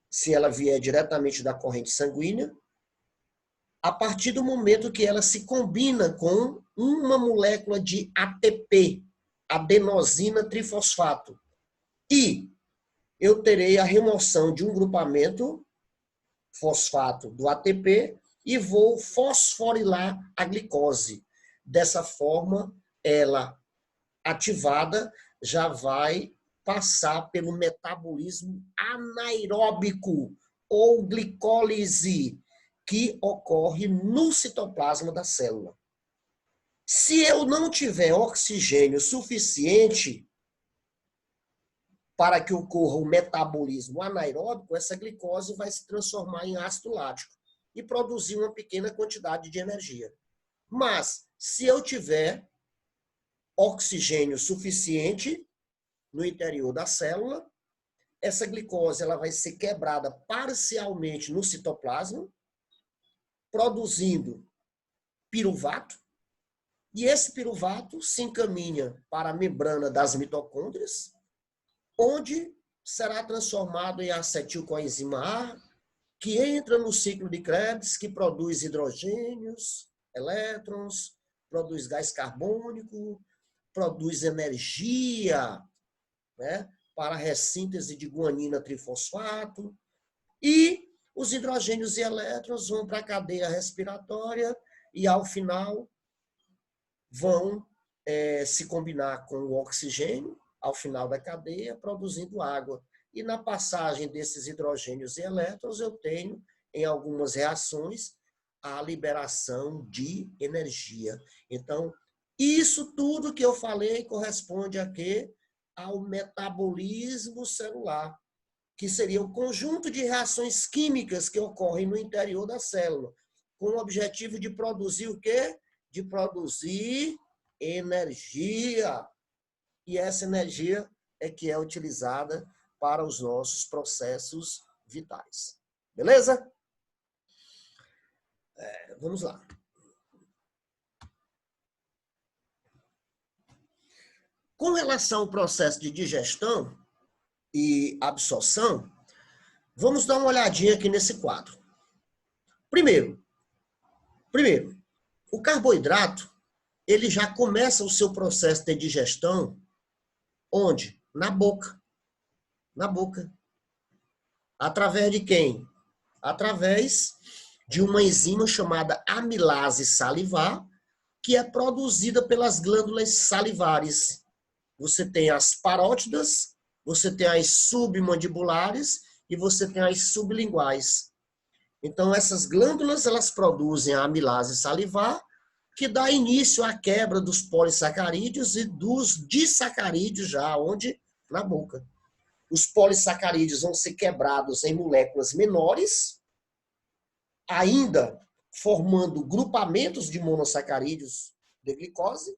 se ela vier diretamente da corrente sanguínea, a partir do momento que ela se combina com uma molécula de ATP, adenosina trifosfato. E eu terei a remoção de um grupamento fosfato do ATP e vou fosforilar a glicose. Dessa forma, ela ativada já vai passar pelo metabolismo anaeróbico ou glicólise que ocorre no citoplasma da célula. Se eu não tiver oxigênio suficiente para que ocorra o metabolismo anaeróbico, essa glicose vai se transformar em ácido lático e produzir uma pequena quantidade de energia. Mas, se eu tiver oxigênio suficiente no interior da célula, essa glicose ela vai ser quebrada parcialmente no citoplasma, produzindo piruvato, e esse piruvato se encaminha para a membrana das mitocôndrias, onde será transformado em acetilcoenzima A, que entra no ciclo de Krebs, que produz hidrogênios, elétrons, produz gás carbônico, produz energia, né, para a ressíntese de guanina trifosfato, e os hidrogênios e elétrons vão para a cadeia respiratória e, ao final, vão se combinar com o oxigênio, ao final da cadeia, produzindo água. E na passagem desses hidrogênios e elétrons, eu tenho, em algumas reações, a liberação de energia. Então, isso tudo que eu falei corresponde a quê? Ao metabolismo celular, que seria o conjunto de reações químicas que ocorrem no interior da célula, com o objetivo de produzir o quê? De produzir energia. E essa energia é que é utilizada para os nossos processos vitais. Beleza? Vamos lá. Com relação ao processo de digestão e absorção, vamos dar uma olhadinha aqui nesse quadro. Primeiro, o carboidrato, ele já começa o seu processo de digestão onde? Na boca. Na boca. Através de quem? Através de uma enzima chamada amilase salivar, que é produzida pelas glândulas salivares. Você tem as parótidas, você tem as submandibulares e você tem as sublinguais. Então, essas glândulas, elas produzem a amilase salivar, que dá início à quebra dos polissacarídeos e dos disacarídeos já onde? Na boca. Os polissacarídeos vão ser quebrados em moléculas menores, ainda formando grupamentos de monossacarídeos de glicose,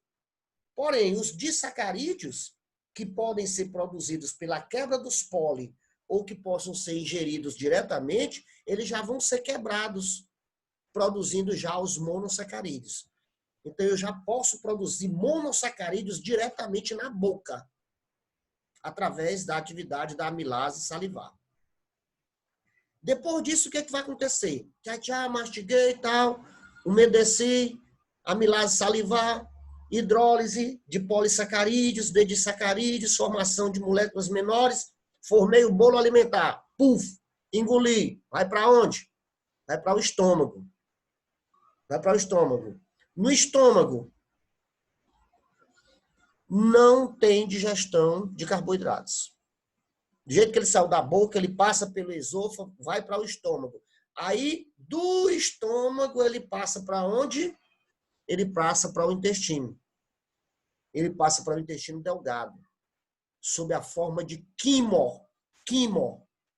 porém, os disacarídeos, que podem ser produzidos pela quebra dos poli ou que possam ser ingeridos diretamente, eles já vão ser quebrados, produzindo já os monossacarídeos. Então, eu já posso produzir monossacarídeos diretamente na boca, através da atividade da amilase salivar. Depois disso, o que vai acontecer? Tchau, mastiguei e tal, umedeci, amilase salivar, hidrólise de polissacarídeos, de disacarídeos, formação de moléculas menores, formei o bolo alimentar, puf, engoli. Vai para onde? Vai para o estômago. Vai para o estômago. No estômago, não tem digestão de carboidratos. Do jeito que ele saiu da boca, ele passa pelo esôfago, vai para o estômago. Aí, do estômago, ele passa para onde? Ele passa para o intestino. Ele passa para o intestino delgado, sob a forma de quimor,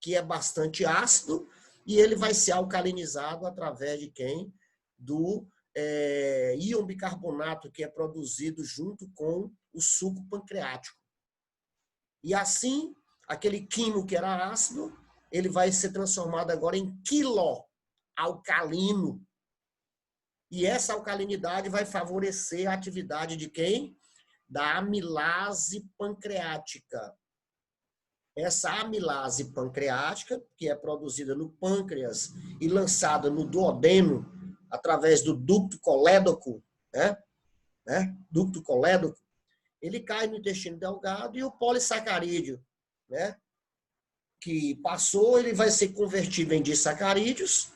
que é bastante ácido, e ele vai ser alcalinizado através de quem? Do íon bicarbonato, que é produzido junto com o suco pancreático. E assim, aquele quimo que era ácido, ele vai ser transformado agora em quiloalcalino. E essa alcalinidade vai favorecer a atividade de quem? Da amilase pancreática. Essa amilase pancreática, que é produzida no pâncreas e lançada no duodeno, através do ducto colédoco, ducto colédoco, ele cai no intestino delgado e o polissacarídeo, que passou, ele vai ser convertido em disacarídeos.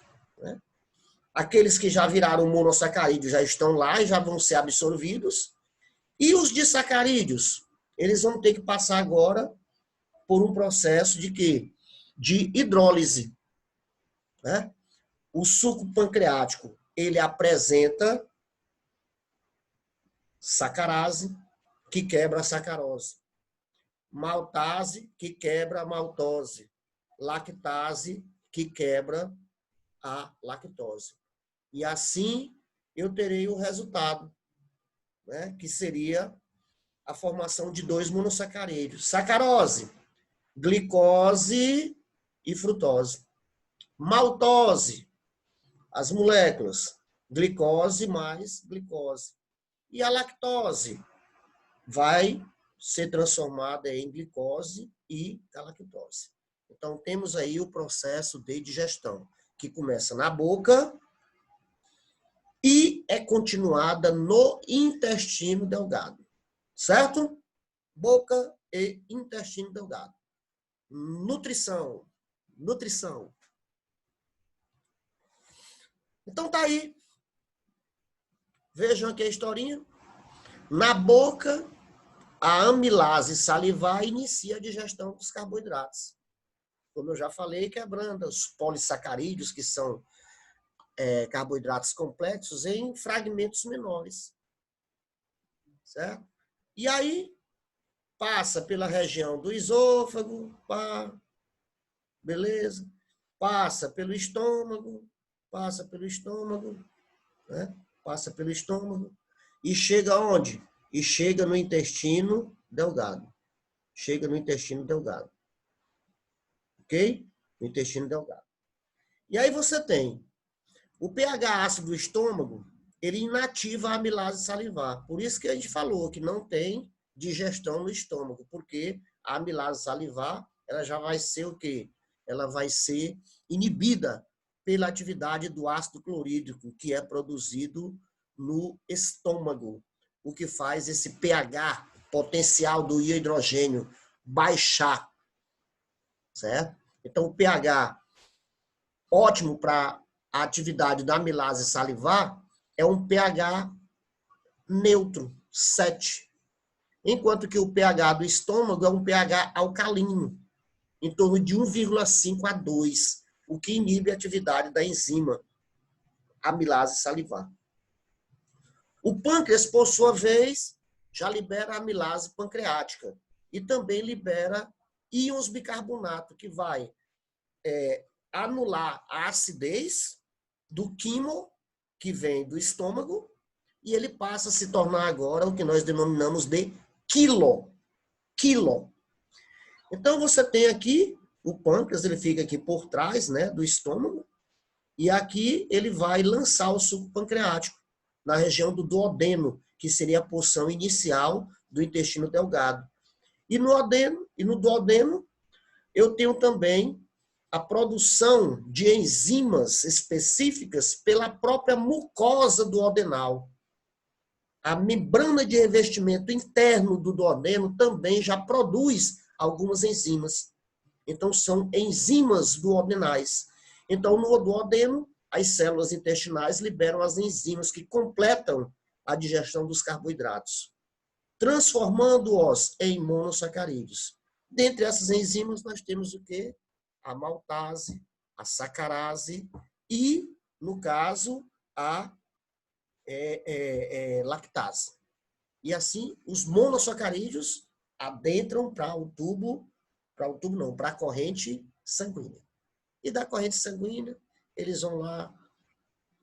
Aqueles que já viraram monossacarídeos já estão lá e já vão ser absorvidos. E os disacarídeos, eles vão ter que passar agora por um processo de quê? De hidrólise. O suco pancreático, ele apresenta sacarase, que quebra a sacarose. Maltase, que quebra a maltose. Lactase, que quebra a lactose. E assim eu terei o resultado, que seria a formação de 2 monossacarídeos. Sacarose, glicose e frutose. Maltose, as moléculas, glicose mais glicose. E a lactose vai ser transformada em glicose e galactose. Então, temos aí o processo de digestão, que começa na boca e é continuada no intestino delgado. Certo? Boca e intestino delgado. Nutrição. Então, tá aí. Vejam aqui a historinha. Na boca, a amilase salivar inicia a digestão dos carboidratos. Como eu já falei, quebrando os polissacarídeos, que são carboidratos complexos, em fragmentos menores. Certo? E aí, passa pela região do esôfago, beleza? Passa pelo estômago, passa pelo estômago, e chega onde? E chega no intestino delgado. Ok? No intestino delgado. E aí você tem o pH ácido do estômago, ele inativa a amilase salivar. Por isso que a gente falou que não tem digestão no estômago, porque a amilase salivar, ela já vai ser o quê? Ela vai ser inibida pela atividade do ácido clorídrico, que é produzido no estômago, o que faz esse pH potencial do hidrogênio baixar, certo? Então, o pH ótimo para a atividade da amilase salivar é um pH neutro, 7. Enquanto que o pH do estômago é um pH alcalino, em torno de 1,5 a 2, o que inibe a atividade da enzima amilase salivar. O pâncreas, por sua vez, já libera a amilase pancreática e também libera íons bicarbonato, que vai anular a acidez do quimo, que vem do estômago, e ele passa a se tornar agora o que nós denominamos de quilo. Então, você tem aqui o pâncreas, ele fica aqui por trás, né, do estômago, e aqui ele vai lançar o suco pancreático na região do duodeno, que seria a porção inicial do intestino delgado. E no duodeno, eu tenho também a produção de enzimas específicas pela própria mucosa duodenal. A membrana de revestimento interno do duodeno também já produz algumas enzimas. Então, são enzimas duodenais. Então, no duodeno, as células intestinais liberam as enzimas que completam a digestão dos carboidratos, transformando-os em monossacarídeos. Dentre essas enzimas, nós temos o quê? A maltase, a sacarase e, no caso, a lactase. E assim, os monossacarídeos adentram para a corrente sanguínea. E da corrente sanguínea, eles vão lá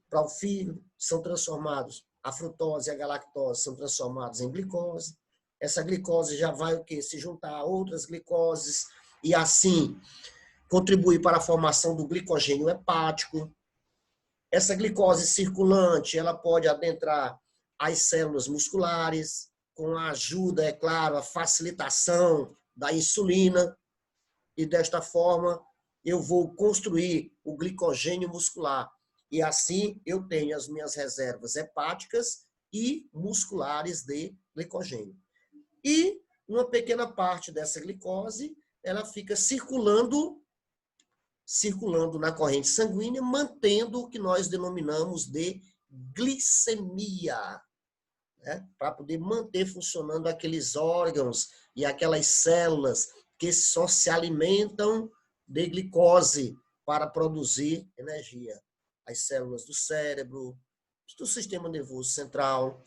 para o fígado, são transformados, a frutose e a galactose são transformados em glicose. Essa glicose já vai o quê? Se juntar a outras glicoses e assim contribuir para a formação do glicogênio hepático. Essa glicose circulante, ela pode adentrar as células musculares, com a ajuda, é claro, a facilitação da insulina, e desta forma eu vou construir o glicogênio muscular. E assim eu tenho as minhas reservas hepáticas e musculares de glicogênio. E uma pequena parte dessa glicose, ela fica circulando na corrente sanguínea, mantendo o que nós denominamos de glicemia, né? Para poder manter funcionando aqueles órgãos e aquelas células que só se alimentam de glicose para produzir energia. As células do cérebro, do sistema nervoso central,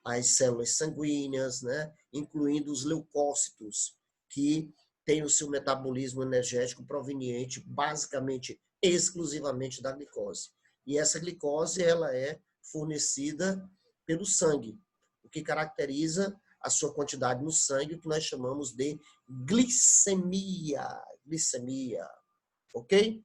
as células sanguíneas, né? Incluindo os leucócitos, que têm o seu metabolismo energético proveniente basicamente, exclusivamente da glicose. E essa glicose, ela é fornecida pelo sangue, o que caracteriza a sua quantidade no sangue, o que nós chamamos de glicemia. Ok?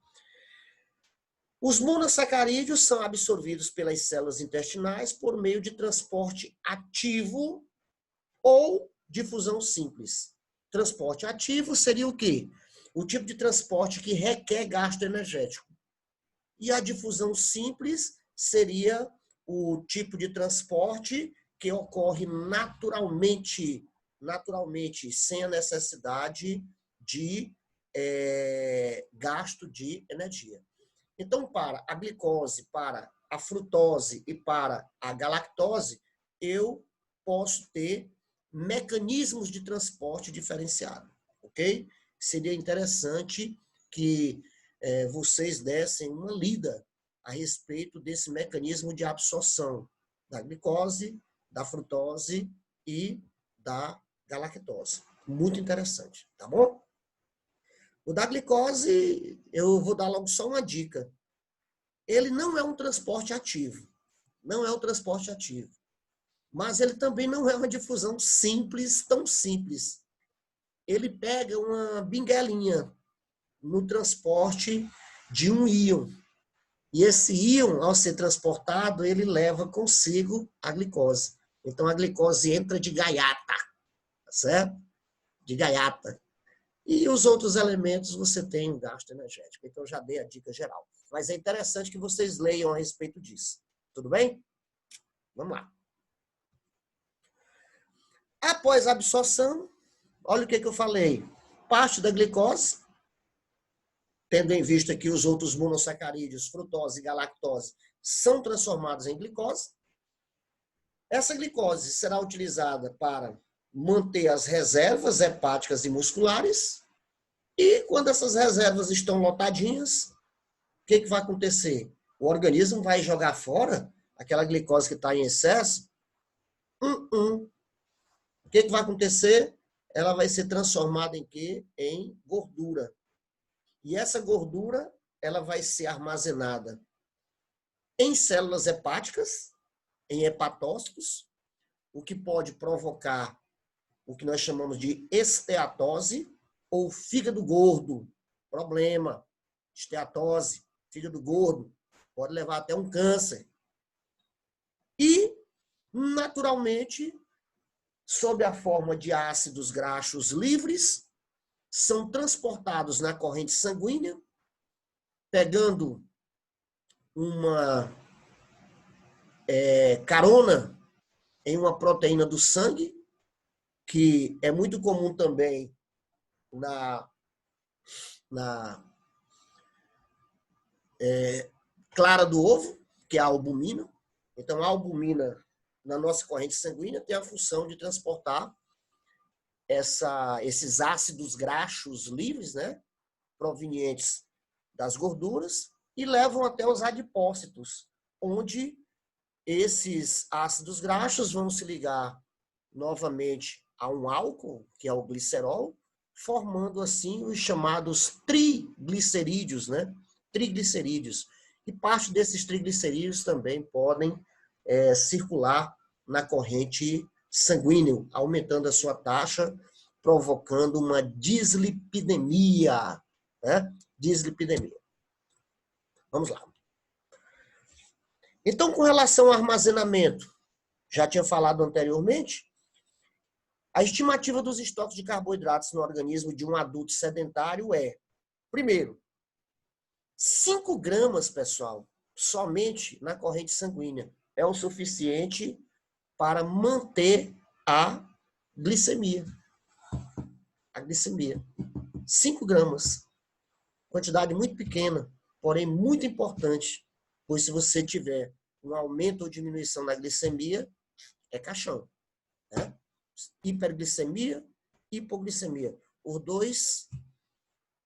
Os monossacarídeos são absorvidos pelas células intestinais por meio de transporte ativo ou difusão simples. Transporte ativo seria o quê? O tipo de transporte que requer gasto energético. E a difusão simples seria o tipo de transporte que ocorre naturalmente, sem a necessidade de gasto de energia. Então, para a glicose, para a frutose e para a galactose, eu posso ter mecanismos de transporte diferenciado, ok? Seria interessante que vocês dessem uma lida a respeito desse mecanismo de absorção da glicose, da frutose e da galactose. Muito interessante, tá bom? O da glicose, eu vou dar logo só uma dica. Ele não é um transporte ativo. Não é um transporte ativo. Mas ele também não é uma difusão simples, tão simples. Ele pega uma binguelinha no transporte de um íon. E esse íon, ao ser transportado, ele leva consigo a glicose. Então, a glicose entra de gaiata, tá certo? De gaiata. E os outros elementos você tem um gasto energético. Então, já dei a dica geral. Mas é interessante que vocês leiam a respeito disso. Tudo bem? Vamos lá. Após a absorção, olha o que eu falei. Parte da glicose tendo em vista que os outros monossacarídeos, frutose e galactose, são transformados em glicose. Essa glicose será utilizada para manter as reservas hepáticas e musculares, e quando essas reservas estão lotadinhas, o que vai acontecer? O organismo vai jogar fora aquela glicose que está em excesso. O que vai acontecer? Ela vai ser transformada em quê? Em gordura. E essa gordura, ela vai ser armazenada em células hepáticas, em hepatócitos, o que pode provocar o que nós chamamos de esteatose ou fígado gordo. Problema, esteatose, fígado gordo, pode levar até um câncer. E, naturalmente, sob a forma de ácidos graxos livres, são transportados na corrente sanguínea, pegando uma carona em uma proteína do sangue, que é muito comum também na clara do ovo, que é a albumina. Então, a albumina, na nossa corrente sanguínea, tem a função de transportar esses ácidos graxos livres, né, provenientes das gorduras, e levam até os adipócitos, onde esses ácidos graxos vão se ligar novamente a um álcool, que é o glicerol, formando assim os chamados triglicerídeos, né? Triglicerídeos. E parte desses triglicerídeos também podem circular na corrente sanguínea, aumentando a sua taxa, provocando uma dislipidemia, né? Dislipidemia. Vamos lá. Então, com relação ao armazenamento, já tinha falado anteriormente, a estimativa dos estoques de carboidratos no organismo de um adulto sedentário é, primeiro, 5 gramas, pessoal, somente na corrente sanguínea, é o suficiente para manter a glicemia. A glicemia. 5 gramas. Quantidade muito pequena, porém muito importante, pois se você tiver um aumento ou diminuição na glicemia, é caixão. Né? Hiperglicemia, hipoglicemia. Os dois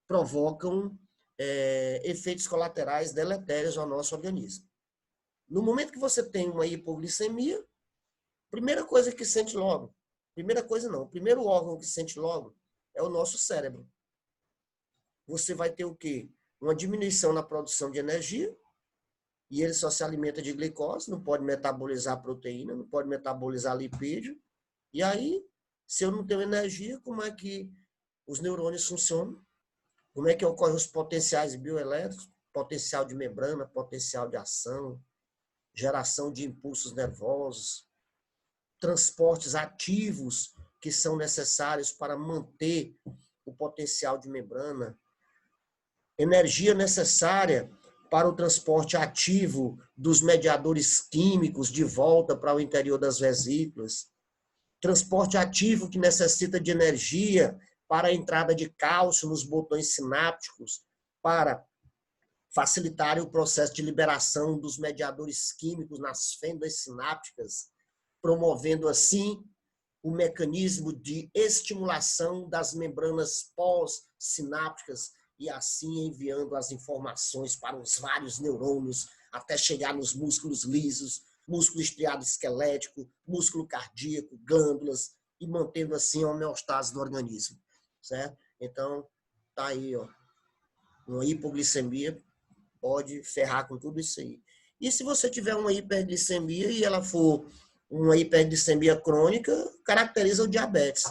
provocam efeitos colaterais deletérios ao nosso organismo. No momento que você tem uma hipoglicemia, primeira coisa que sente logo, o primeiro órgão que sente logo é o nosso cérebro. Você vai ter o quê? Uma diminuição na produção de energia, e ele só se alimenta de glicose, não pode metabolizar proteína, não pode metabolizar lipídio. E aí, se eu não tenho energia, como é que os neurônios funcionam? Como é que ocorrem os potenciais bioelétricos? Potencial de membrana, potencial de ação, geração de impulsos nervosos, transportes ativos que são necessários para manter o potencial de membrana, energia necessária para o transporte ativo dos mediadores químicos de volta para o interior das vesículas, transporte ativo que necessita de energia para a entrada de cálcio nos botões sinápticos, para facilitar o processo de liberação dos mediadores químicos nas fendas sinápticas, promovendo assim o mecanismo de estimulação das membranas pós-sinápticas e assim enviando as informações para os vários neurônios até chegar nos músculos lisos, músculo estriado esquelético, músculo cardíaco, glândulas, e mantendo assim a homeostase do organismo, certo? Então, tá aí, ó, uma hipoglicemia pode ferrar com tudo isso aí. E se você tiver uma hiperglicemia e ela for uma hiperglicemia crônica, caracteriza o diabetes.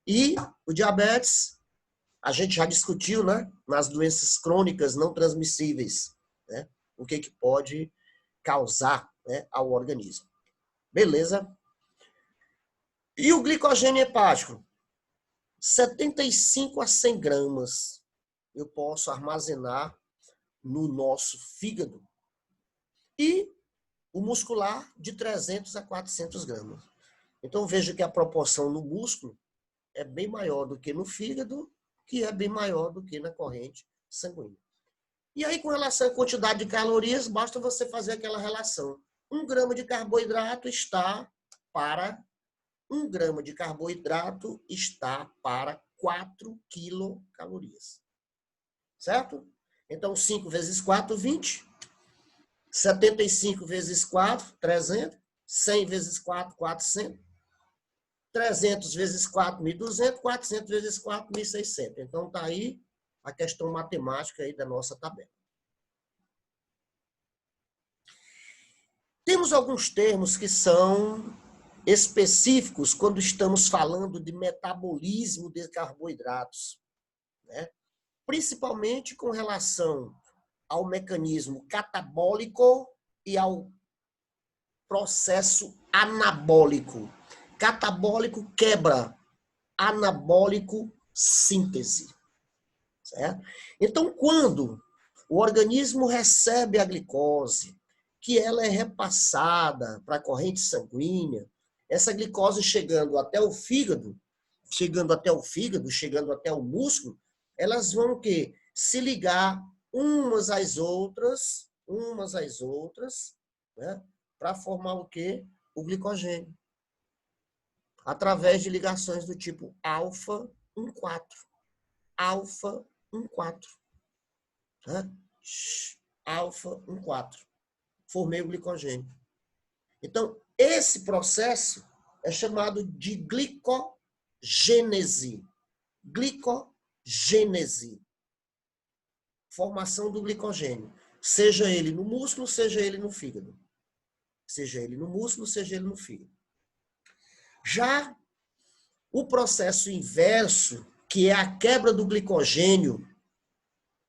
E o diabetes, a gente já discutiu, né, nas doenças crônicas não transmissíveis, né, o que pode causar, né, ao organismo. Beleza? E o glicogênio hepático? 75 a 100 gramas eu posso armazenar no nosso fígado. E o muscular de 300 a 400 gramas. Então, veja que a proporção no músculo é bem maior do que no fígado, que é bem maior do que na corrente sanguínea. E aí, com relação à quantidade de calorias, basta você fazer aquela relação. 1 grama de carboidrato está para 1 grama de carboidrato está para 4 quilocalorias. Certo? Então, 5 vezes 4, 20. 75 vezes 4, 300. 100 vezes 4, 400. 300 vezes 4, 1.200. 400 vezes 4, 1.600. Então, está aí a questão matemática aí da nossa tabela. Temos alguns termos que são específicos quando estamos falando de metabolismo de carboidratos, né? Principalmente com relação ao mecanismo catabólico e ao processo anabólico. Catabólico, quebra. Anabólico, síntese. Certo? Então, quando o organismo recebe a glicose, que ela é repassada para a corrente sanguínea, essa glicose chegando até o fígado, chegando até o músculo, elas vão o quê? Se ligar umas às outras, né? Para formar o quê? O glicogênio. Através de ligações do tipo alfa 1,4. Alfa 1,4. Né? Alfa 1,4. Formei o glicogênio. Então, esse processo é chamado de glicogênese. Glicogênese. Formação do glicogênio. Seja ele no músculo, seja ele no fígado. Seja ele no músculo, seja ele no fígado. Já o processo inverso, que é a quebra do glicogênio,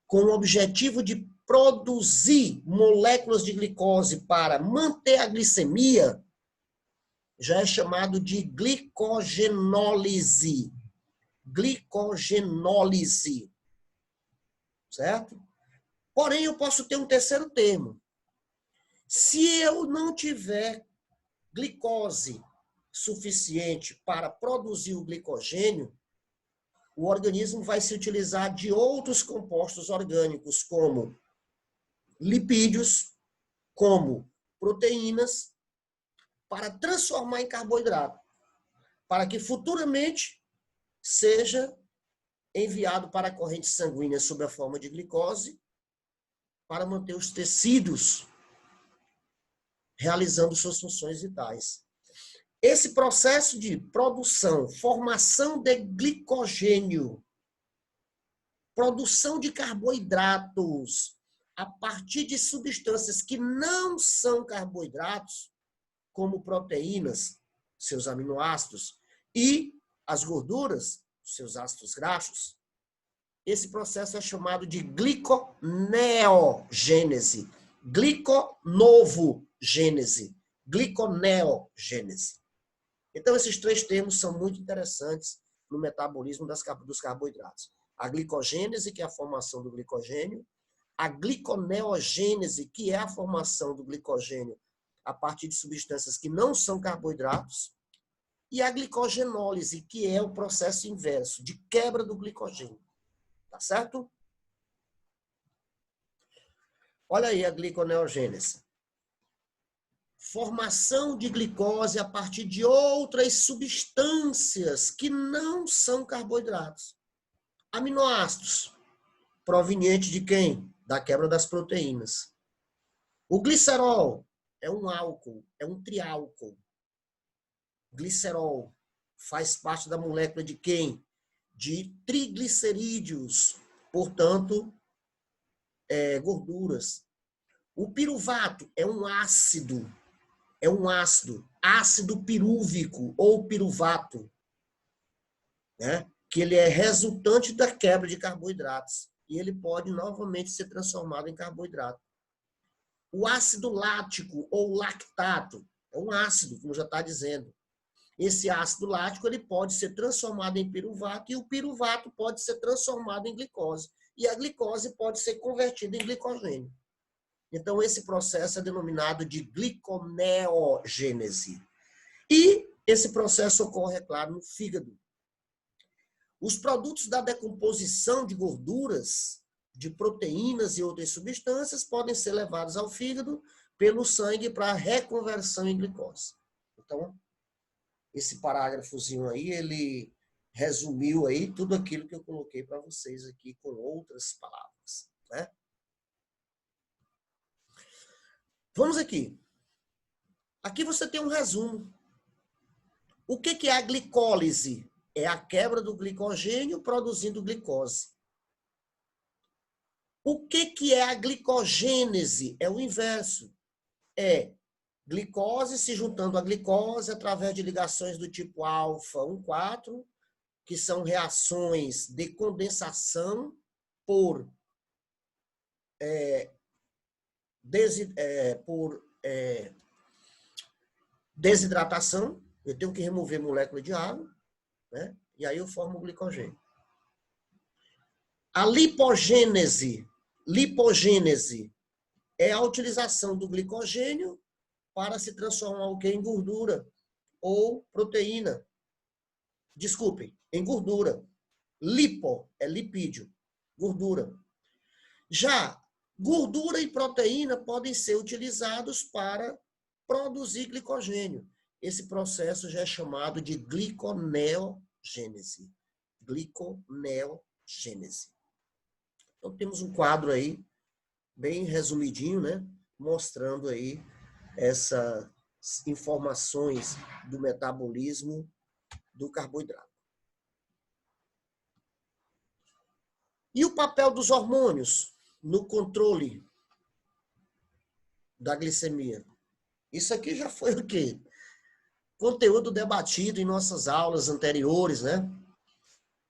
com o objetivo de produzir moléculas de glicose para manter a glicemia, já é chamado de glicogenólise. Glicogenólise. Certo? Porém, eu posso ter um terceiro termo. Se eu não tiver glicose suficiente para produzir o glicogênio, o organismo vai se utilizar de outros compostos orgânicos, como lipídios, como proteínas, para transformar em carboidrato, para que futuramente seja enviado para a corrente sanguínea sob a forma de glicose, para manter os tecidos realizando suas funções vitais. Esse processo de produção, formação de glicogênio, produção de carboidratos a partir de substâncias que não são carboidratos, como proteínas, seus aminoácidos, e as gorduras, seus ácidos graxos, esse processo é chamado de gliconeogênese, gliconovogênese, gliconeogênese. Então, esses três termos são muito interessantes no metabolismo dos carboidratos. A glicogênese, que é a formação do glicogênio, a gliconeogênese, que é a formação do glicogênio a partir de substâncias que não são carboidratos, e a glicogenólise, que é o processo inverso, de quebra do glicogênio. Tá certo? Olha aí a gliconeogênese. Formação de glicose a partir de outras substâncias que não são carboidratos. Aminoácidos, proveniente de quem? Da quebra das proteínas. O glicerol é um álcool, é um triálcool. Glicerol faz parte da molécula de quem? De triglicerídeos, portanto, gorduras. O piruvato é um ácido, ácido pirúvico ou piruvato, né? Que ele é resultante da quebra de carboidratos e ele pode novamente ser transformado em carboidrato. O ácido lático ou lactato é um ácido, como já está dizendo. Esse ácido lático ele pode ser transformado em piruvato e o piruvato pode ser transformado em glicose. E a glicose pode ser convertida em glicogênio. Então, esse processo é denominado de gliconeogênese. E esse processo ocorre, é claro, no fígado. Os produtos da decomposição de gorduras de proteínas e outras substâncias podem ser levados ao fígado pelo sangue para reconversão em glicose. Então, esse parágrafozinho aí, ele resumiu aí tudo aquilo que eu coloquei para vocês aqui com outras palavras, né? Vamos aqui. Aqui você tem um resumo. O que é a glicólise? É a quebra do glicogênio produzindo glicose. O que é a glicogênese? É o inverso. É glicose se juntando à glicose através de ligações do tipo alfa 1,4, que são reações de condensação por desidratação. Eu tenho que remover molécula de água, né? E aí eu formo o glicogênio. A lipogênese é a utilização do glicogênio para se transformar o quê? Em gordura ou proteína. Desculpem, em gordura. Lipo é lipídio, gordura. Já gordura e proteína podem ser utilizados para produzir glicogênio. Esse processo já é chamado de gliconeogênese. Gliconeogênese. Então, temos um quadro aí, bem resumidinho, né? Mostrando aí essas informações do metabolismo do carboidrato. E o papel dos hormônios no controle da glicemia? Isso aqui já foi o quê? Conteúdo debatido em nossas aulas anteriores, né?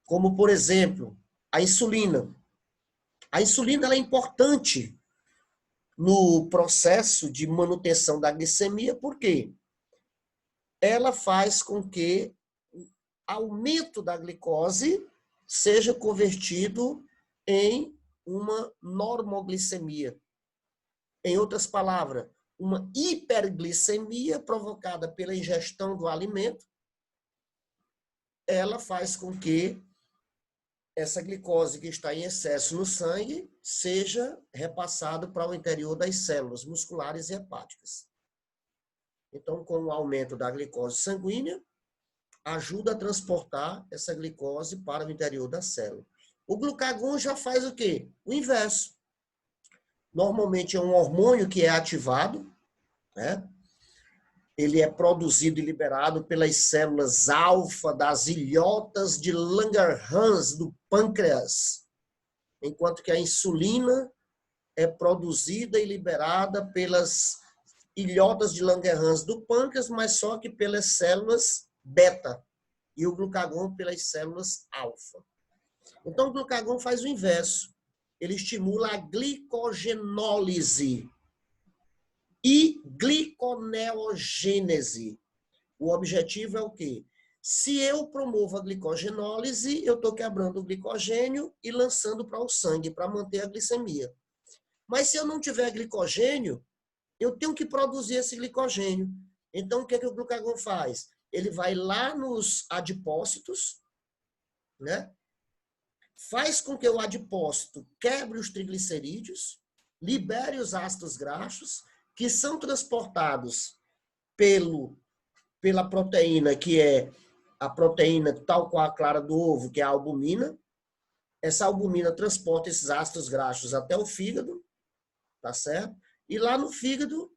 Como, por exemplo, a insulina. A insulina ela é importante no processo de manutenção da glicemia, porque ela faz com que o aumento da glicose seja convertido em uma normoglicemia. Em outras palavras, uma hiperglicemia provocada pela ingestão do alimento, ela faz com que essa glicose que está em excesso no sangue seja repassada para o interior das células musculares e hepáticas. Então, com o aumento da glicose sanguínea, ajuda a transportar essa glicose para o interior da célula. O glucagon já faz o quê? O inverso. Normalmente é um hormônio que é ativado, né? Ele é produzido e liberado pelas células alfa das ilhotas de Langerhans do pâncreas, enquanto que a insulina é produzida e liberada pelas ilhotas de Langerhans do pâncreas, mas só que pelas células beta, e o glucagon pelas células alfa. Então, o glucagon faz o inverso. Ele estimula a glicogenólise e gliconeogênese. O objetivo é o quê? Se eu promovo a glicogenólise, eu estou quebrando o glicogênio e lançando para o sangue, para manter a glicemia. Mas se eu não tiver glicogênio, eu tenho que produzir esse glicogênio. Então, o que o glucagon faz? Ele vai lá nos adipócitos, né? Faz com que o adipócito quebre os triglicerídeos, libere os ácidos graxos, que são transportados pela proteína, que é a proteína tal qual a clara do ovo, que é a albumina. Essa albumina transporta esses ácidos graxos até o fígado, tá certo? E lá no fígado,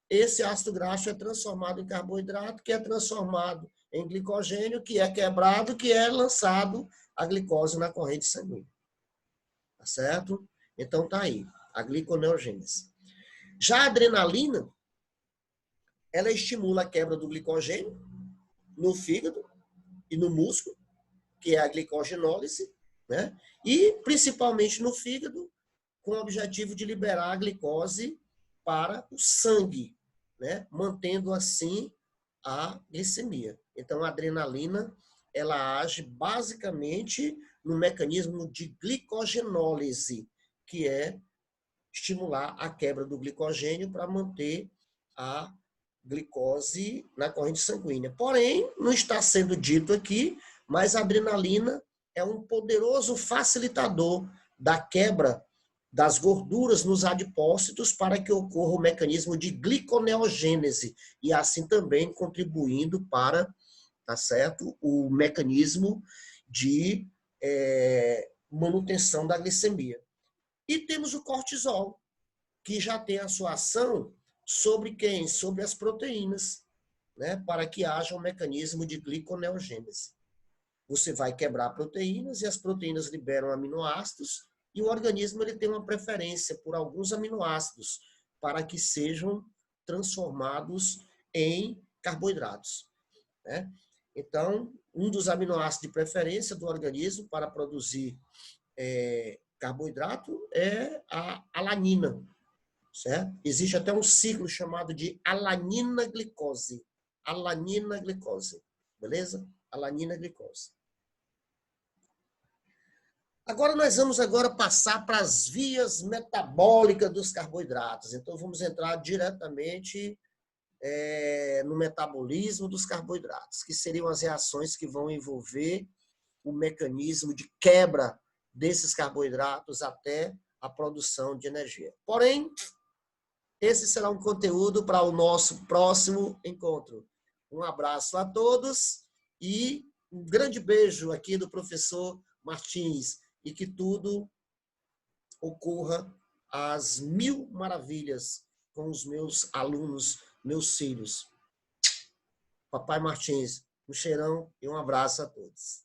esse ácido graxo é transformado em carboidrato, que é transformado em glicogênio, que é quebrado, que é lançado a glicose na corrente sanguínea. Tá certo? Então tá aí, a gliconeogênese. Já a adrenalina, ela estimula a quebra do glicogênio no fígado e no músculo, que é a glicogenólise, né? E principalmente no fígado, com o objetivo de liberar a glicose para o sangue, né? Mantendo assim a glicemia. Então, a adrenalina, ela age basicamente no mecanismo de glicogenólise, que é estimular a quebra do glicogênio para manter a glicose na corrente sanguínea. Porém, não está sendo dito aqui, mas a adrenalina é um poderoso facilitador da quebra das gorduras nos adipócitos para que ocorra o mecanismo de gliconeogênese e assim também contribuindo para, tá certo, o mecanismo de manutenção da glicemia. E temos o cortisol, que já tem a sua ação sobre quem? Sobre as proteínas, né? Para que haja um mecanismo de gliconeogênese. Você vai quebrar proteínas e as proteínas liberam aminoácidos e o organismo ele tem uma preferência por alguns aminoácidos para que sejam transformados em carboidratos, né? Então, um dos aminoácidos de preferência do organismo para produzir carboidrato é a alanina, certo? Existe até um ciclo chamado de alanina-glicose. Alanina-glicose, beleza? Alanina-glicose. Agora nós vamos passar para as vias metabólicas dos carboidratos. Então vamos entrar diretamente no metabolismo dos carboidratos, que seriam as reações que vão envolver o mecanismo de quebra desses carboidratos até a produção de energia. Porém, esse será um conteúdo para o nosso próximo encontro. Um abraço a todos e um grande beijo aqui do professor Martins e que tudo ocorra às mil maravilhas com os meus alunos, meus filhos. Papai Martins, um cheirão e um abraço a todos.